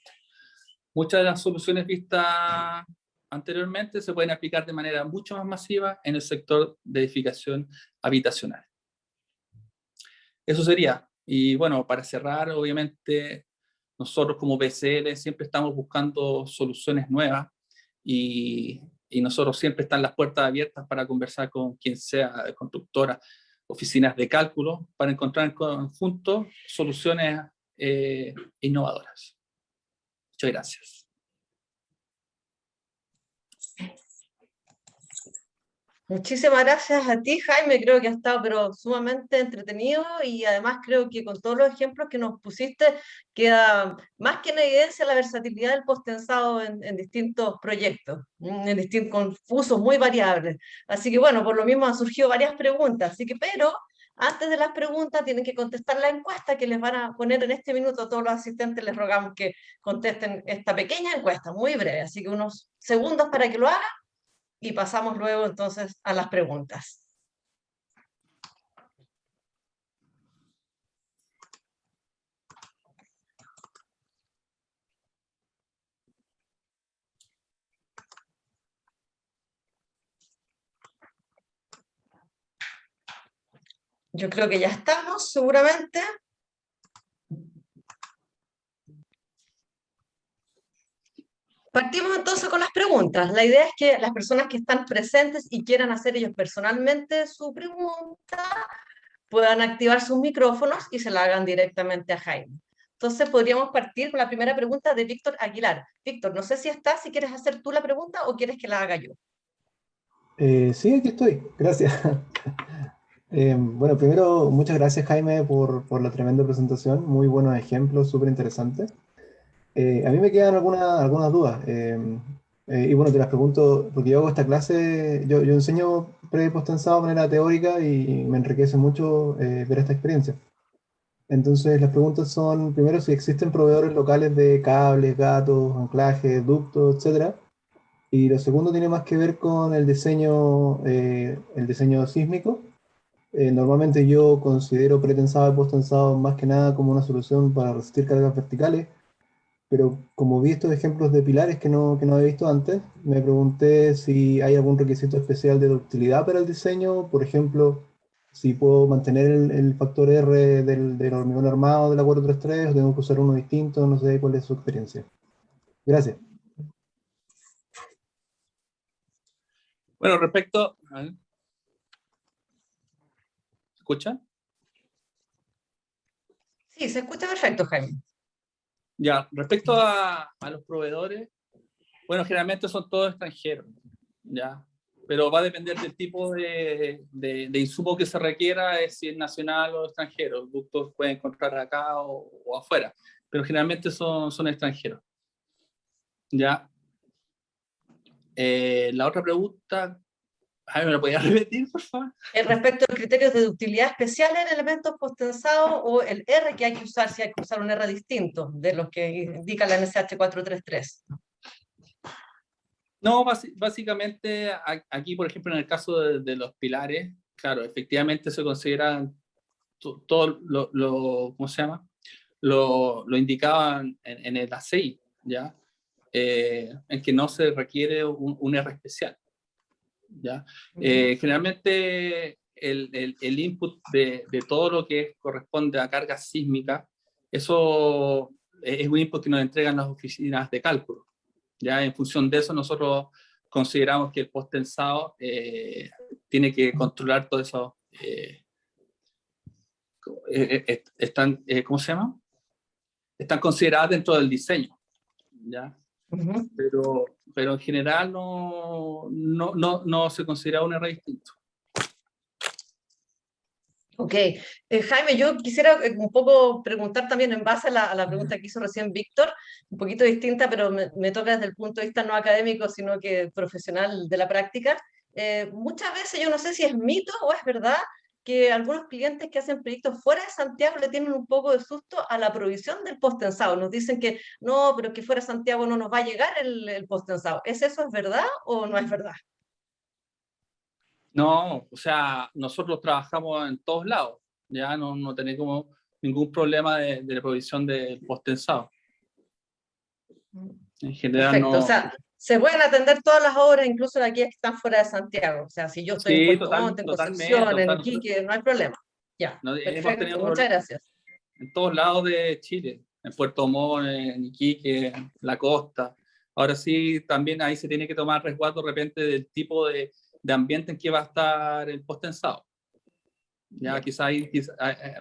Muchas de las soluciones vistas anteriormente se pueden aplicar de manera mucho más masiva en el sector de edificación habitacional. Eso sería. Y bueno, para cerrar, obviamente, nosotros como PCL siempre estamos buscando soluciones nuevas y nosotros siempre están las puertas abiertas para conversar con quien sea, constructora, oficinas de cálculo, para encontrar en conjunto soluciones innovadoras. Muchas gracias. Muchísimas gracias a ti, Jaime. Creo que ha estado pero sumamente entretenido y además creo que con todos los ejemplos que nos pusiste queda más que en evidencia la versatilidad del postensado en distintos proyectos, con usos muy variables. Así que bueno, por lo mismo han surgido varias preguntas. Así que, pero antes de las preguntas tienen que contestar la encuesta que les van a poner en este minuto a todos los asistentes. Les rogamos que contesten esta pequeña encuesta, muy breve. Así que unos segundos para que lo hagan y pasamos luego entonces a las preguntas. Yo creo que ya estamos, seguramente. Partimos entonces con las preguntas. La idea es que las personas que están presentes y quieran hacer ellos personalmente su pregunta puedan activar sus micrófonos y se la hagan directamente a Jaime. Entonces podríamos partir con la primera pregunta de Víctor Aguilar. Víctor, no sé si estás, si quieres hacer tú la pregunta o quieres que la haga yo. Sí, aquí estoy. Gracias. Bueno, primero, muchas gracias, Jaime, por la tremenda presentación. Muy buenos ejemplos, súper interesantes. A mí me quedan algunas dudas. Y bueno, te las pregunto, porque yo hago esta clase, yo enseño pre y post-tensado de manera teórica y me enriquece mucho ver esta experiencia. Entonces, las preguntas son, primero, si existen proveedores locales de cables, gatos, anclajes, ductos, etcétera. Y lo segundo tiene más que ver con el diseño sísmico. Normalmente yo considero pretensado y posttensado más que nada como una solución para resistir cargas verticales, pero como vi estos ejemplos de pilares que no había visto antes, me pregunté si hay algún requisito especial de ductilidad para el diseño, por ejemplo, si puedo mantener el factor R del hormigón armado de la 433 o tengo que usar uno distinto, no sé cuál es su experiencia. Gracias. Bueno, respecto... ¿Se escucha? Sí, se escucha perfecto, Jaime. Ya, respecto a los proveedores, bueno, generalmente son todos extranjeros, ya, pero va a depender del tipo de insumo que se requiera, si es nacional o extranjero. Los ductos pueden encontrar acá o afuera, pero generalmente son extranjeros. Ya. La otra pregunta, ¿me la podía repetir, por favor? Respecto a los criterios de ductilidad especiales en elementos postensados o el R que hay que usar, si hay que usar un R distinto de los que indica la NSH 433. No, básicamente aquí, por ejemplo, en el caso de los pilares, claro, efectivamente se consideran todo ¿cómo se llama? Lo indicaban en el ACI, ¿ya? En que no se requiere un R especial, ¿ya? Generalmente el input de todo lo que corresponde a carga sísmica, eso es un input que nos entregan las oficinas de cálculo. Ya en función de eso nosotros consideramos que el post-tensado tiene que controlar todo eso. ¿Cómo se llama? Están consideradas dentro del diseño, ¿ya? Pero en general no se considera un error distinto. Ok. Jaime, yo quisiera un poco preguntar también en base a la pregunta que hizo recién Víctor, un poquito distinta, pero me toca desde el punto de vista no académico, sino que profesional de la práctica. Muchas veces yo no sé si es mito o es verdad que algunos clientes que hacen proyectos fuera de Santiago le tienen un poco de susto a la provisión del post-tensado. Nos dicen que no, pero que fuera de Santiago no nos va a llegar el post-tensado. ¿Es eso, es verdad o no es verdad? No, o sea, nosotros trabajamos en todos lados, ya no tenemos ningún problema de provisión del post-tensado. En general Perfecto, o no. sea, se pueden atender todas las obras, incluso las que están fuera de Santiago. O sea, si yo estoy en Sí, Puerto Montt, en totalmente. Concepción, O en sea, nosotros Iquique, no hay problema. Ya, hemos perfecto, tenido muchas problemas gracias. en todos lados de Chile, en Puerto Montt, en Iquique, en la costa. Ahora sí, también ahí se tiene que tomar resguardo de repente del tipo de ambiente en que va a estar el post-tensado. Ya quizá ahí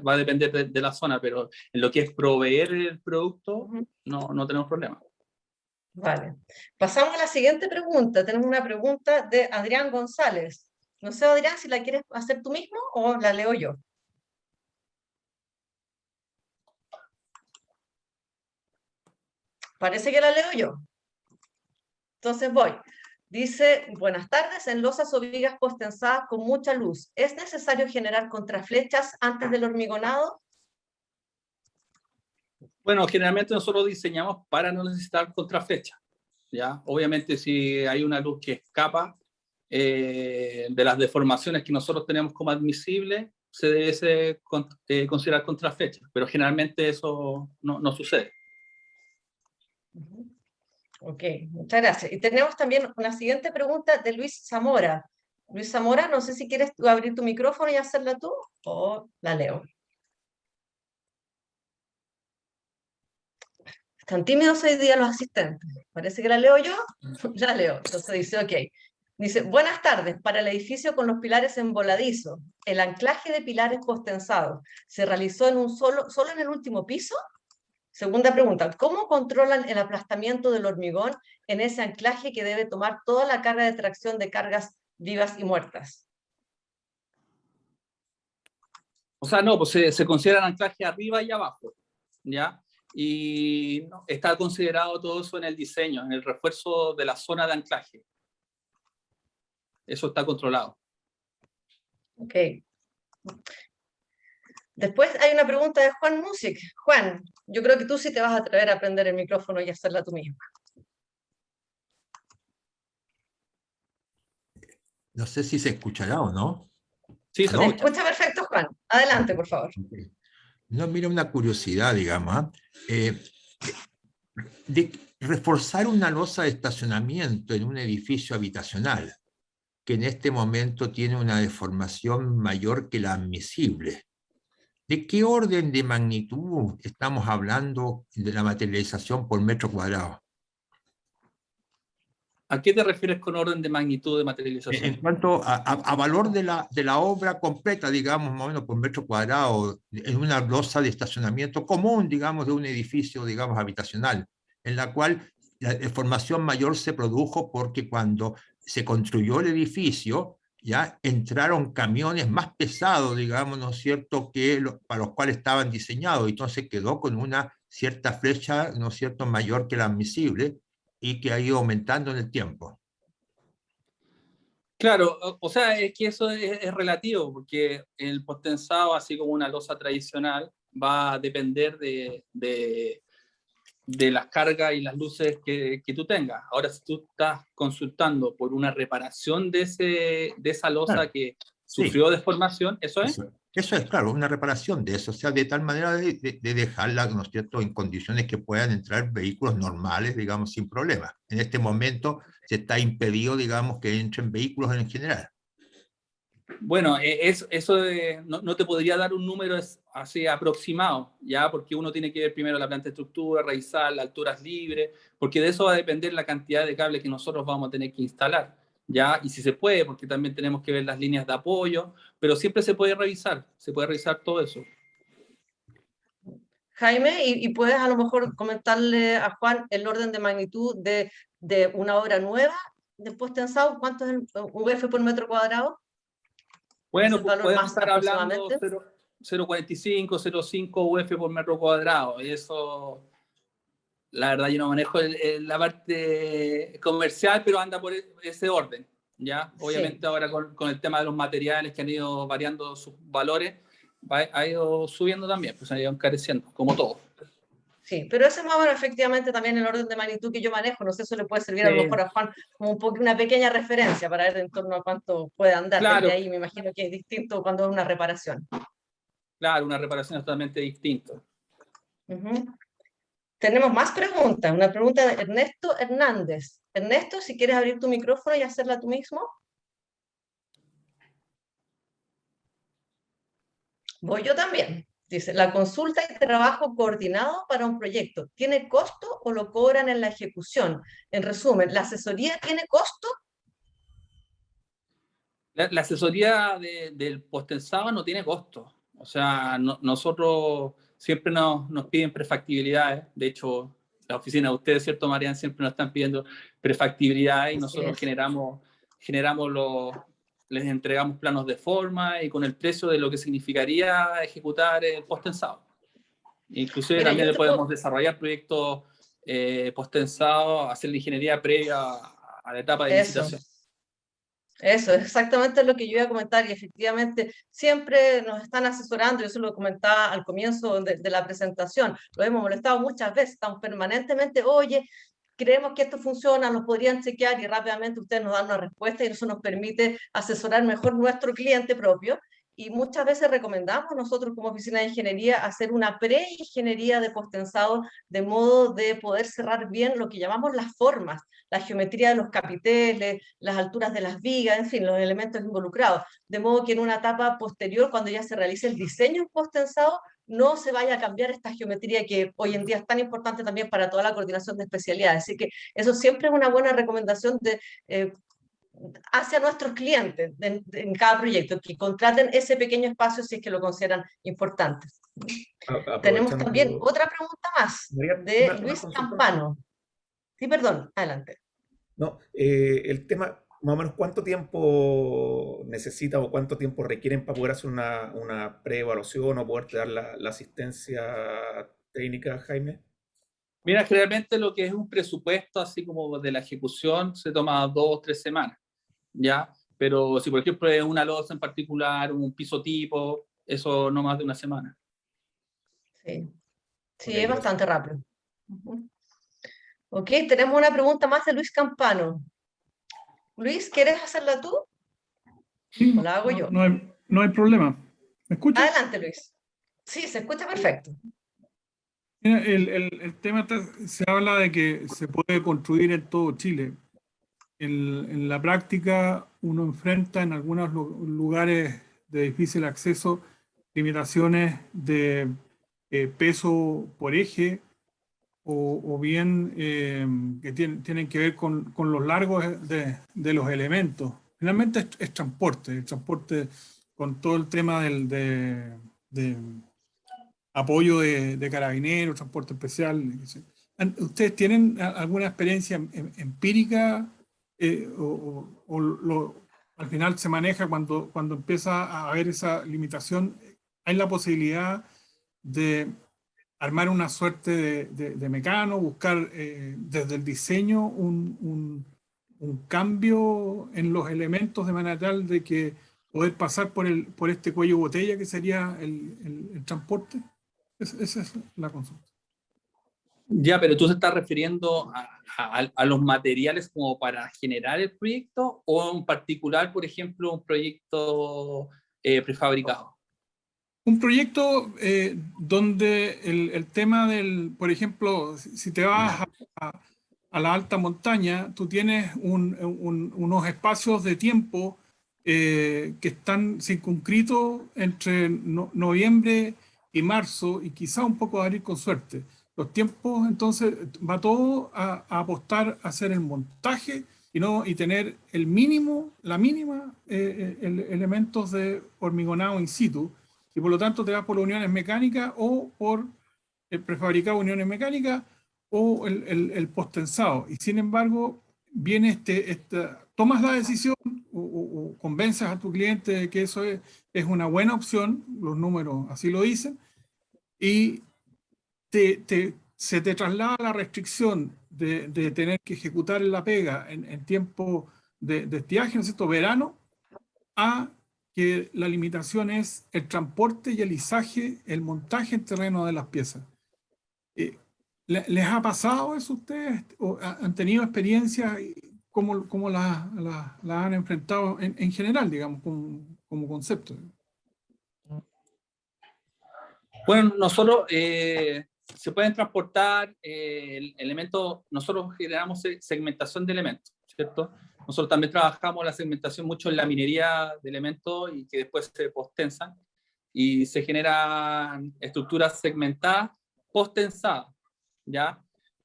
va a depender de la zona, pero en lo que es proveer el producto, no tenemos problema. Vale. Pasamos a la siguiente pregunta. Tenemos una pregunta de Adrián González. No sé, Adrián, si la quieres hacer tú mismo o la leo yo. Parece que la leo yo. Entonces voy. Dice, buenas tardes, en losas o vigas postensadas con mucha luz, ¿es necesario generar contraflechas antes del hormigonado? Bueno, generalmente nosotros diseñamos para no necesitar contraflecha. ¿Ya? Obviamente si hay una luz que escapa de las deformaciones que nosotros tenemos como admisible, se debe considerar contraflecha, pero generalmente eso no sucede. Ok, muchas gracias. Y tenemos también una siguiente pregunta de Luis Zamora. Luis Zamora, no sé si quieres tú abrir tu micrófono y hacerla tú o la leo. Están tímidos hoy día los asistentes. Parece que la leo yo. La leo. Entonces dice, ok. Dice, buenas tardes. Para el edificio con los pilares en voladizo, ¿el anclaje de pilares postensados se realizó solo en el último piso? Segunda pregunta, ¿cómo controlan el aplastamiento del hormigón en ese anclaje que debe tomar toda la carga de tracción de cargas vivas y muertas? O sea, no, pues se consideran anclaje arriba y abajo, ¿ya? Y está considerado todo eso en el diseño, en el refuerzo de la zona de anclaje. Eso está controlado. Ok. Después hay una pregunta de Juan Music. Juan, yo creo que tú sí te vas a atrever a prender el micrófono y hacerla tú misma. No sé si se escuchará o no. Sí, se Se escucha. escucha perfecto, Juan. Adelante, por favor. No, mira, una curiosidad, digamos, ¿ah? De reforzar una losa de estacionamiento en un edificio habitacional, que en este momento tiene una deformación mayor que la admisible. ¿De qué orden de magnitud estamos hablando de la materialización por metro cuadrado? ¿A qué te refieres con orden de magnitud de materialización? En cuanto a valor de la obra completa, digamos, más o menos por metro cuadrado, en una losa de estacionamiento común, digamos, de un edificio, digamos, habitacional, en la cual la deformación mayor se produjo porque cuando se construyó el edificio, ya entraron camiones más pesados, digamos, ¿no es cierto?, para los cuales estaban diseñados, y entonces quedó con una cierta flecha, ¿no es cierto?, mayor que la admisible, y que ha ido aumentando en el tiempo. Claro, o sea, es que eso es relativo, porque el postensado, así como una losa tradicional, va a depender de las cargas y las luces que tú tengas. Ahora, si tú estás consultando por una reparación de esa losa Claro, que sí. sufrió deformación, ¿eso es? Eso es, claro, una reparación de eso, o sea, de tal manera de dejarla, ¿no es cierto?, en condiciones que puedan entrar vehículos normales, digamos, sin problema. En este momento se está impedido, digamos, que entren vehículos en general. Bueno, no te podría dar un número así aproximado, ¿ya? Porque uno tiene que ver primero la planta de estructura, revisar las alturas libres, porque de eso va a depender la cantidad de cables que nosotros vamos a tener que instalar, ¿ya? Y si se puede, porque también tenemos que ver las líneas de apoyo, pero siempre se puede revisar todo eso. Jaime, y puedes a lo mejor comentarle a Juan el orden de magnitud de una obra nueva de postensado, ¿cuánto es el UF por metro cuadrado? ¿Es Bueno, el valor podemos más estar hablando aproximadamente? 0,45, 0,5 UF por metro cuadrado, y eso, la verdad, yo no manejo la parte comercial, pero anda por ese orden, ¿ya? Obviamente Sí. ahora con el tema de los materiales que han ido variando sus valores, ha ido subiendo también, pues han ido encareciendo, como todo. Sí, pero ese es más o menos efectivamente también el orden de magnitud que yo manejo. No sé, eso le puede servir a lo mejor a Juan como una pequeña referencia para ver en torno a cuánto puede andar, porque Claro, ahí me imagino que es distinto cuando es una reparación. claro, una reparación es totalmente distinta. Ujú. Tenemos más preguntas. Una pregunta de Ernesto Hernández. Ernesto, si quieres abrir tu micrófono y hacerla tú mismo. Voy yo también. Dice, la consulta y trabajo coordinado para un proyecto, ¿tiene costo o lo cobran en la ejecución? En resumen, ¿la asesoría tiene costo? La asesoría del postensado no tiene costo. O sea, nosotros siempre nos piden prefactibilidades. De hecho, la oficina de ustedes, ¿cierto, Marian? Siempre nos están pidiendo prefactibilidades y nosotros les entregamos planos de forma y con el precio de lo que significaría ejecutar el postensado. Inclusive Mira, también yo le te puedo... podemos desarrollar proyectos postensado, hacer la ingeniería previa a la etapa de Eso. licitación. Eso es exactamente lo que yo iba a comentar y efectivamente siempre nos están asesorando, yo se lo comentaba al comienzo de la presentación, lo hemos molestado muchas veces, estamos permanentemente, oye, creemos que esto funciona, nos podrían chequear y rápidamente ustedes nos dan una respuesta y eso nos permite asesorar mejor nuestro cliente propio. Y muchas veces recomendamos nosotros como oficina de ingeniería hacer una pre-ingeniería de postensado de modo de poder cerrar bien lo que llamamos las formas, la geometría de los capiteles, las alturas de las vigas, en fin, los elementos involucrados. De modo que en una etapa posterior, cuando ya se realice el diseño en postensado, no se vaya a cambiar esta geometría que hoy en día es tan importante también para toda la coordinación de especialidades. Así que eso siempre es una buena recomendación hacia nuestros clientes en cada proyecto, que contraten ese pequeño espacio si es que lo consideran importante. Tenemos también Aprovechando, otra pregunta más María, de una Luis consulta. Campano. Sí, perdón, adelante. No, el tema, más o menos, ¿cuánto tiempo necesita o cuánto tiempo requieren para poder hacer una preevaluación o poder dar la asistencia técnica, Jaime? Mira, generalmente lo que es un presupuesto, así como de la ejecución, se toma 2 o 3 semanas, ¿ya? Pero si, por ejemplo, es una losa en particular, un piso tipo, eso no más de una semana. Sí, Ok, sí, es gracias. bastante rápido. Ujú. Ok, tenemos una pregunta más de Luis Campano. Luis, ¿quieres hacerla tú Sí, o la hago yo? no hay problema. ¿Me escuchas? Adelante, Luis. Sí, se escucha perfecto. Mira, el tema se habla de que se puede construir en todo Chile. En la práctica uno enfrenta en algunos lugares de difícil acceso limitaciones de peso por eje o bien que tienen que ver con los largos de los elementos. Finalmente es transporte, el transporte con todo el tema de apoyo de carabineros, transporte especial. ¿Ustedes tienen alguna experiencia empírica al final se maneja cuando empieza a haber esa limitación? ¿Hay la posibilidad de armar una suerte de mecano, buscar desde el diseño un cambio en los elementos de manera tal de que poder pasar por este cuello botella que sería el transporte? Esa es la consulta. Ya, pero tú se estás refiriendo a los materiales como para generar el proyecto o en particular, por ejemplo, un proyecto prefabricado. Un proyecto donde el tema por ejemplo, si te vas a la alta montaña, tú tienes unos espacios de tiempo que están circunscritos entre noviembre y marzo y quizá un poco de abril con suerte. Los tiempos, entonces, va todo a apostar a hacer el montaje y tener el mínimo, la mínima elementos de hormigonado in situ, y por lo tanto te vas por uniones mecánicas o por el prefabricado uniones mecánicas o el postensado. Y sin embargo, viene tomas la decisión o convences a tu cliente de que eso es una buena opción, los números así lo dicen, y se te traslada la restricción de tener que ejecutar la pega en tiempo de estiaje, ¿no es cierto?, verano, a que la limitación es el transporte y el izaje, el montaje en terreno de las piezas. ¿Les ha pasado eso a ustedes? ¿O han tenido experiencias? ¿Cómo la han enfrentado en general, digamos, como concepto? Bueno, nosotros se pueden transportar elementos, nosotros generamos segmentación de elementos, ¿cierto? Nosotros también trabajamos la segmentación mucho en la minería de elementos y que después se postensan y se generan estructuras segmentadas, postensadas, ¿ya?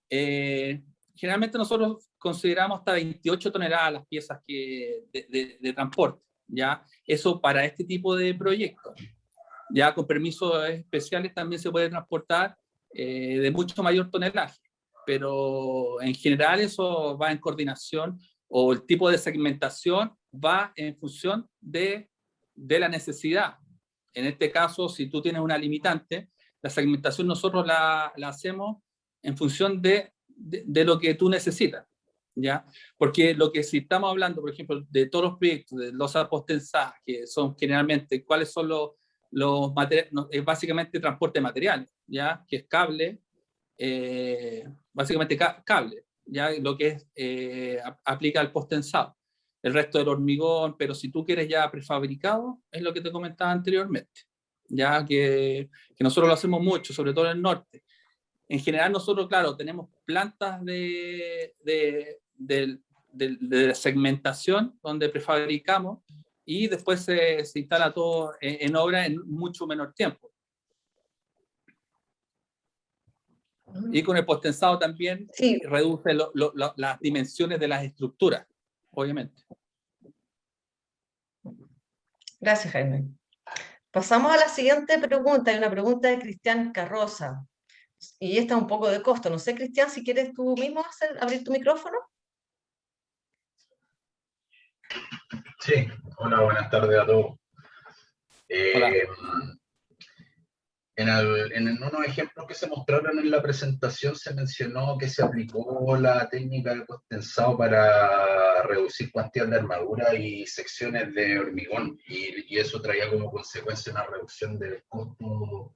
Generalmente nosotros consideramos hasta 28 toneladas las piezas de transporte, ¿ya? Eso para este tipo de proyectos. Ya con permisos especiales también se puede transportar de mucho mayor tonelaje, pero en general eso va en coordinación o el tipo de segmentación va en función de la necesidad. En este caso, si tú tienes una limitante, la segmentación nosotros la hacemos en función de lo que tú necesitas, ¿ya? Porque lo que si estamos hablando, por ejemplo, de todos los proyectos de losas postensadas, que son generalmente, ¿cuáles son los materiales? Es básicamente transporte de materiales, ¿ya? Que es cable, básicamente cable, ¿ya? Lo que es, aplica al postensado. El resto del hormigón, pero si tú quieres ya prefabricado, es lo que te comentaba anteriormente, ya que nosotros lo hacemos mucho, sobre todo en el norte. En general nosotros, claro, tenemos plantas de segmentación donde prefabricamos y después se instala todo en obra en mucho menor tiempo. Y con el postensado también Sí. reduce las dimensiones de las estructuras, obviamente. Gracias, Jaime. Pasamos a la siguiente pregunta. Hay una pregunta de Cristian Carroza. Y esta es un poco de costo. No sé, Cristian, si quieres tú mismo abrir tu micrófono. Sí, hola, buenas tardes a todos. Hola. En unos ejemplos que se mostraron en la presentación se mencionó que se aplicó la técnica de postensado para reducir cuantías de armadura y secciones de hormigón, y eso traía como consecuencia una reducción del costo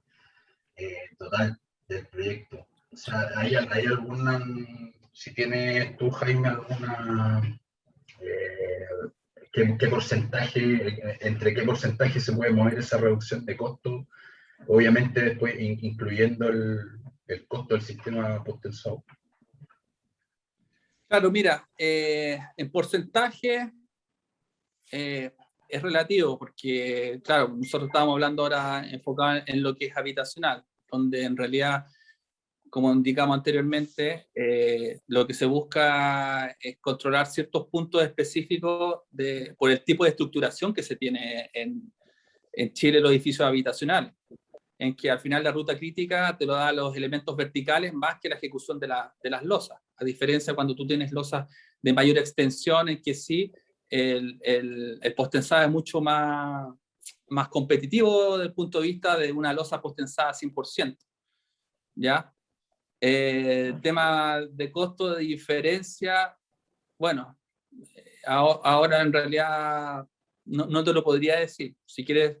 total del proyecto. O sea, ¿hay alguna, si tienes tú, Jaime, alguna... ¿Qué porcentaje, entre qué porcentaje se puede mover esa reducción de costo? Obviamente después incluyendo el costo del sistema postensado. Claro, mira, en porcentaje es relativo, porque, claro, nosotros estábamos hablando ahora enfocado en lo que es habitacional, donde en realidad, como indicamos anteriormente, lo que se busca es controlar ciertos puntos específicos por el tipo de estructuración que se tiene en Chile los edificios habitacionales, en que al final la ruta crítica te lo da los elementos verticales más que la ejecución de las losas, a diferencia cuando tú tienes losas de mayor extensión, en que sí, el postensado es mucho más competitivo desde el punto de vista de una losa postensada 100%, ¿ya? Tema de costo de diferencia, bueno, ahora en realidad no te lo podría decir. Si quieres,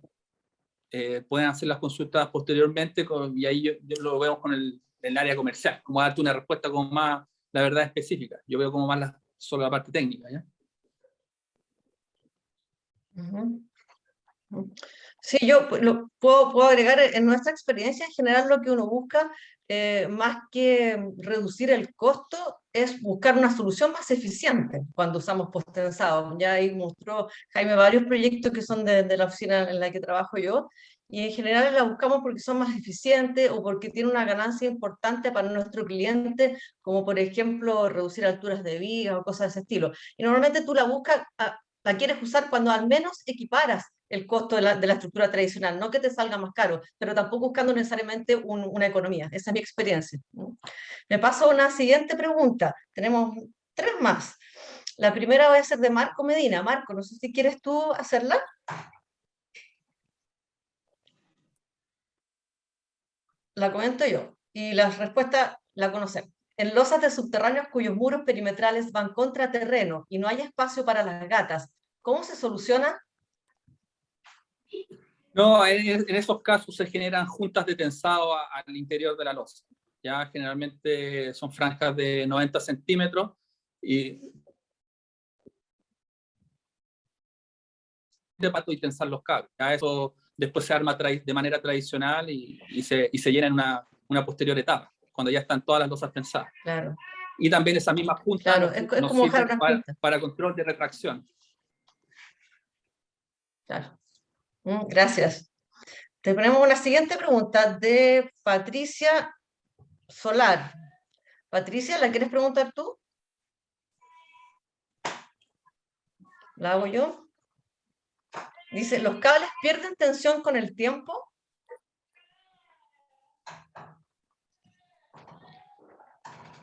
pueden hacer las consultas posteriormente y ahí yo lo veo con el área comercial, como darte una respuesta con más, la verdad, específica. Yo veo como más solo la parte técnica, ¿ya? Sí, yo puedo agregar en nuestra experiencia en general lo que uno busca, más que reducir el costo, es buscar una solución más eficiente cuando usamos postensados. Ya ahí mostró Jaime varios proyectos que son de la oficina en la que trabajo yo, y en general la buscamos porque son más eficientes o porque tienen una ganancia importante para nuestro cliente, como por ejemplo reducir alturas de vigas o cosas de ese estilo. Y normalmente tú la buscas, la quieres usar cuando al menos equiparas el costo de la estructura tradicional, no que te salga más caro, pero tampoco buscando necesariamente una economía. Esa es mi experiencia. Me paso a una siguiente pregunta. Tenemos 3 más. La primera va a ser de Marco Medina. Marco, no sé si quieres tú hacerla. La comento yo. Y la respuesta la conocemos. En losas de subterráneos cuyos muros perimetrales van contra terreno y no hay espacio para las gatas, ¿cómo se soluciona? No, en esos casos se generan juntas de tensado al interior de la losa, ya generalmente son franjas de 90 centímetros y de pato y tensar los cables. Ya eso después se arma de manera tradicional y se llena en una posterior etapa, cuando ya están todas las losas tensadas. Claro. Y también esa misma punta Claro, nos, es nos como sirve dejar unas pintas. para control de retracción. Claro. Gracias. Te ponemos una siguiente pregunta de Patricia Solar. Patricia, ¿la quieres preguntar tú? ¿La hago yo? Dice, ¿los cables pierden tensión con el tiempo?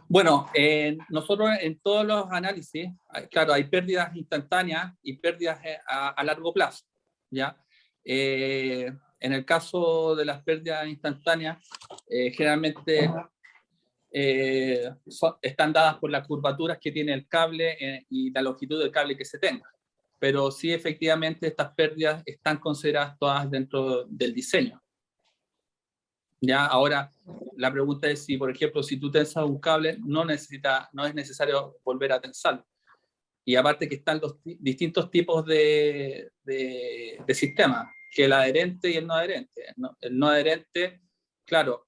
Bueno, nosotros en todos los análisis, claro, hay pérdidas instantáneas y pérdidas a largo plazo, ¿ya? En el caso de las pérdidas instantáneas, generalmente están dadas por las curvaturas que tiene el cable y la longitud del cable que se tenga. Pero sí, efectivamente, estas pérdidas están consideradas todas dentro del diseño. Ya, ahora la pregunta es si, por ejemplo, si tú tensas un cable, no es necesario volver a tensarlo. Y aparte que están los distintos tipos de sistemas, que el adherente y el no adherente. El no adherente, claro,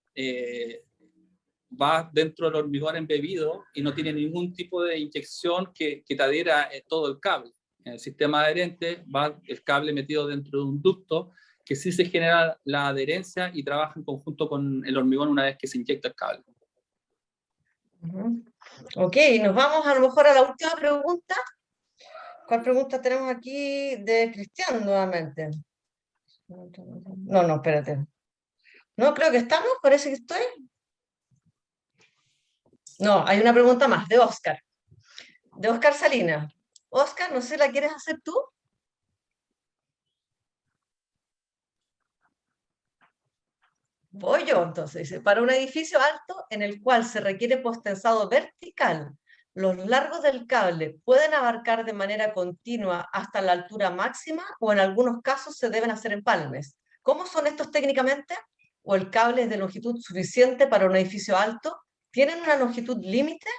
va dentro del hormigón embebido y no tiene ningún tipo de inyección que te adhiera todo el cable. En el sistema adherente va el cable metido dentro de un ducto que sí se genera la adherencia y trabaja en conjunto con el hormigón una vez que se inyecta el cable. Ok, nos vamos a lo mejor a la última pregunta. ¿Cuál pregunta tenemos aquí de Cristian nuevamente? No, espérate. No, creo que estamos, parece que estoy. No, hay una pregunta más, de Oscar. De Oscar Salinas. Oscar, no sé, ¿la quieres hacer tú? Voy yo, entonces. Dice, para un edificio alto en el cual se requiere postensado vertical, ¿los largos del cable pueden abarcar de manera continua hasta la altura máxima o en algunos casos se deben hacer empalmes? ¿Cómo son estos técnicamente? ¿O el cable es de longitud suficiente para un edificio alto? ¿Tienen una longitud límite?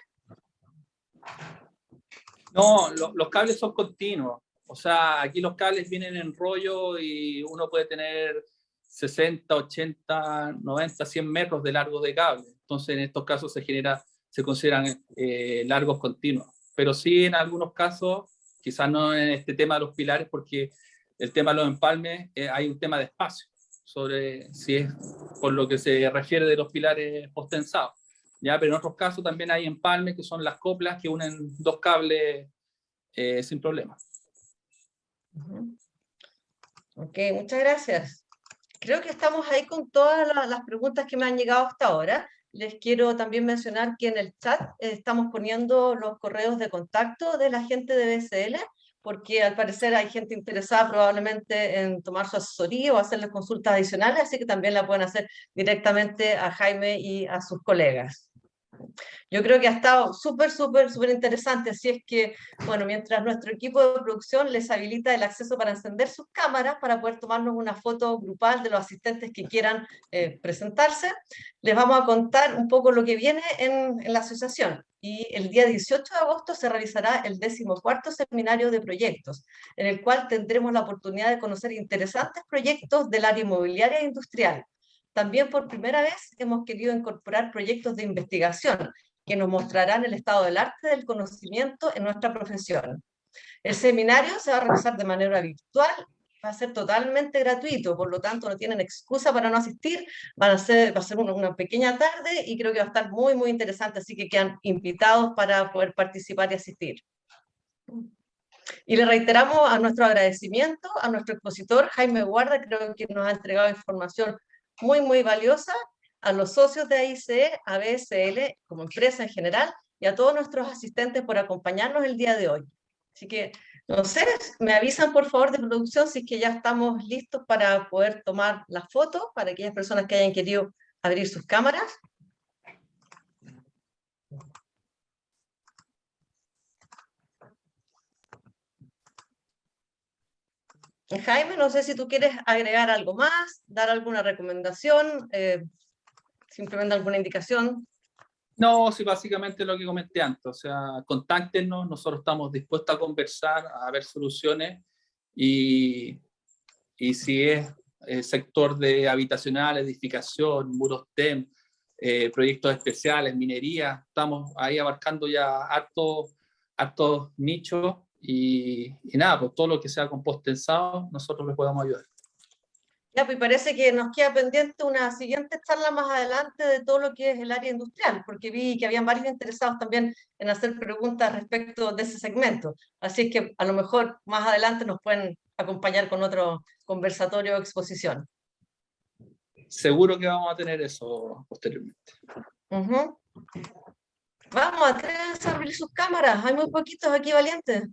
No, los cables son continuos. O sea, aquí los cables vienen en rollo y uno puede tener 60, 80, 90, 100 metros de largo de cable. Entonces, en estos casos se consideran largos continuos. Pero sí, en algunos casos, quizás no en este tema de los pilares, porque el tema de los empalmes, hay un tema de espacio, sobre si es por lo que se refiere de los pilares postensados. ¿Ya? Pero en otros casos también hay empalmes, que son las coplas que unen dos cables sin problema. Ok, muchas gracias. Creo que estamos ahí con todas las preguntas que me han llegado hasta ahora. Les quiero también mencionar que en el chat estamos poniendo los correos de contacto de la gente de BSL, porque al parecer hay gente interesada probablemente en tomar su asesoría o hacerles consultas adicionales, así que también la pueden hacer directamente a Jaime y a sus colegas. Yo creo que ha estado súper interesante, así es que, bueno, mientras nuestro equipo de producción les habilita el acceso para encender sus cámaras para poder tomarnos una foto grupal de los asistentes que quieran presentarse, les vamos a contar un poco lo que viene en la asociación. Y el día 18 de agosto se realizará el 14º seminario de proyectos, en el cual tendremos la oportunidad de conocer interesantes proyectos del área inmobiliaria e industrial. También por primera vez hemos querido incorporar proyectos de investigación que nos mostrarán el estado del arte del conocimiento en nuestra profesión. El seminario se va a realizar de manera virtual, va a ser totalmente gratuito, por lo tanto no tienen excusa para no asistir, va a ser una pequeña tarde y creo que va a estar muy interesante, así que quedan invitados para poder participar y asistir. Y le reiteramos a nuestro agradecimiento a nuestro expositor Jaime Guarda, creo que nos ha entregado información muy valiosa, a los socios de AICE, a BSL como empresa en general y a todos nuestros asistentes por acompañarnos el día de hoy. Así que, no sé, me avisan por favor de producción si es que ya estamos listos para poder tomar la foto para aquellas personas que hayan querido abrir sus cámaras. Jaime, no sé si tú quieres agregar algo más, dar alguna recomendación, Simplemente alguna indicación. No, sí, básicamente lo que comenté antes, o sea, contáctenos, nosotros estamos dispuestos a conversar, a ver soluciones, y si es el sector de habitacional, edificación, muros TEM, proyectos especiales, minería, estamos ahí abarcando ya hartos nichos, y nada, pues todo lo que sea compostensado, nosotros les podemos ayudar. Ya, pues parece que nos queda pendiente una siguiente charla más adelante de todo lo que es el área industrial, porque vi que habían varios interesados también en hacer preguntas respecto de ese segmento. Así que a lo mejor más adelante nos pueden acompañar con otro conversatorio o exposición. Seguro que vamos a tener eso posteriormente. Ujú. Vamos, atrévanse a abrir sus cámaras. Hay muy poquitos aquí valientes.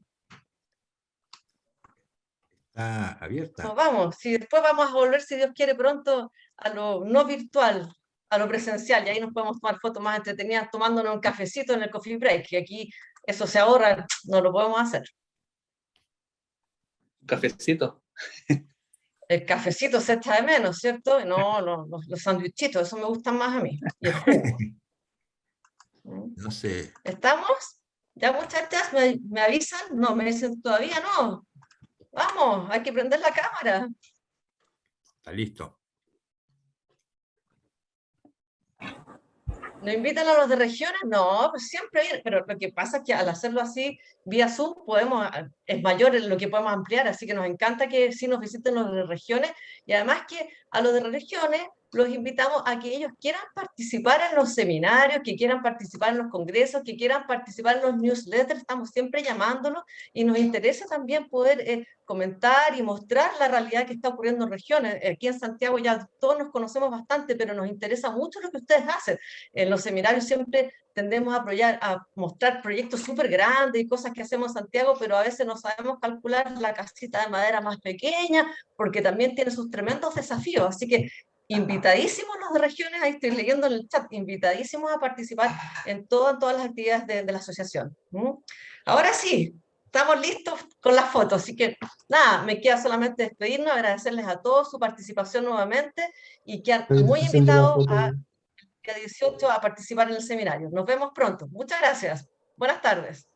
Está abierta. Nos vamos. Si después vamos a volver, si Dios quiere, pronto a lo no virtual, a lo presencial, y ahí nos podemos tomar fotos más entretenidas tomándonos un cafecito en el coffee break, que aquí eso se ahorra, no lo podemos hacer. Un cafecito. El cafecito se echa de menos, ¿cierto? No, los sandwichitos, eso me gustan más a mí. Y el jugo. No sé. ¿Estamos? ¿Ya, muchachas? ¿Me avisan? No, me dicen todavía no. Vamos, hay que prender la cámara. Está listo. ¿Nos invitan a los de regiones? No, pues siempre vienen, pero lo que pasa es que al hacerlo así, vía Zoom, es mayor lo que podemos ampliar, así que nos encanta que sí nos visiten los de regiones, y además que a los de regiones los invitamos a que ellos quieran participar en los seminarios, que quieran participar en los congresos, que quieran participar en los newsletters, estamos siempre llamándolos, y nos interesa también poder comentar y mostrar la realidad que está ocurriendo en regiones. Aquí en Santiago ya todos nos conocemos bastante, pero nos interesa mucho lo que ustedes hacen. En los seminarios siempre tendemos a mostrar proyectos súper grandes y cosas que hacemos en Santiago, pero a veces no sabemos calcular la casita de madera más pequeña, porque también tiene sus tremendos desafíos. Así que invitadísimos los de regiones, ahí estoy leyendo en el chat, invitadísimos a participar en todas las actividades de la asociación. Ahora sí, estamos listos con las fotos, así que nada, me queda solamente despedirnos, agradecerles a todos su participación nuevamente, y quedar muy invitados a día 18 a participar en el seminario. Nos vemos pronto. Muchas gracias. Buenas tardes.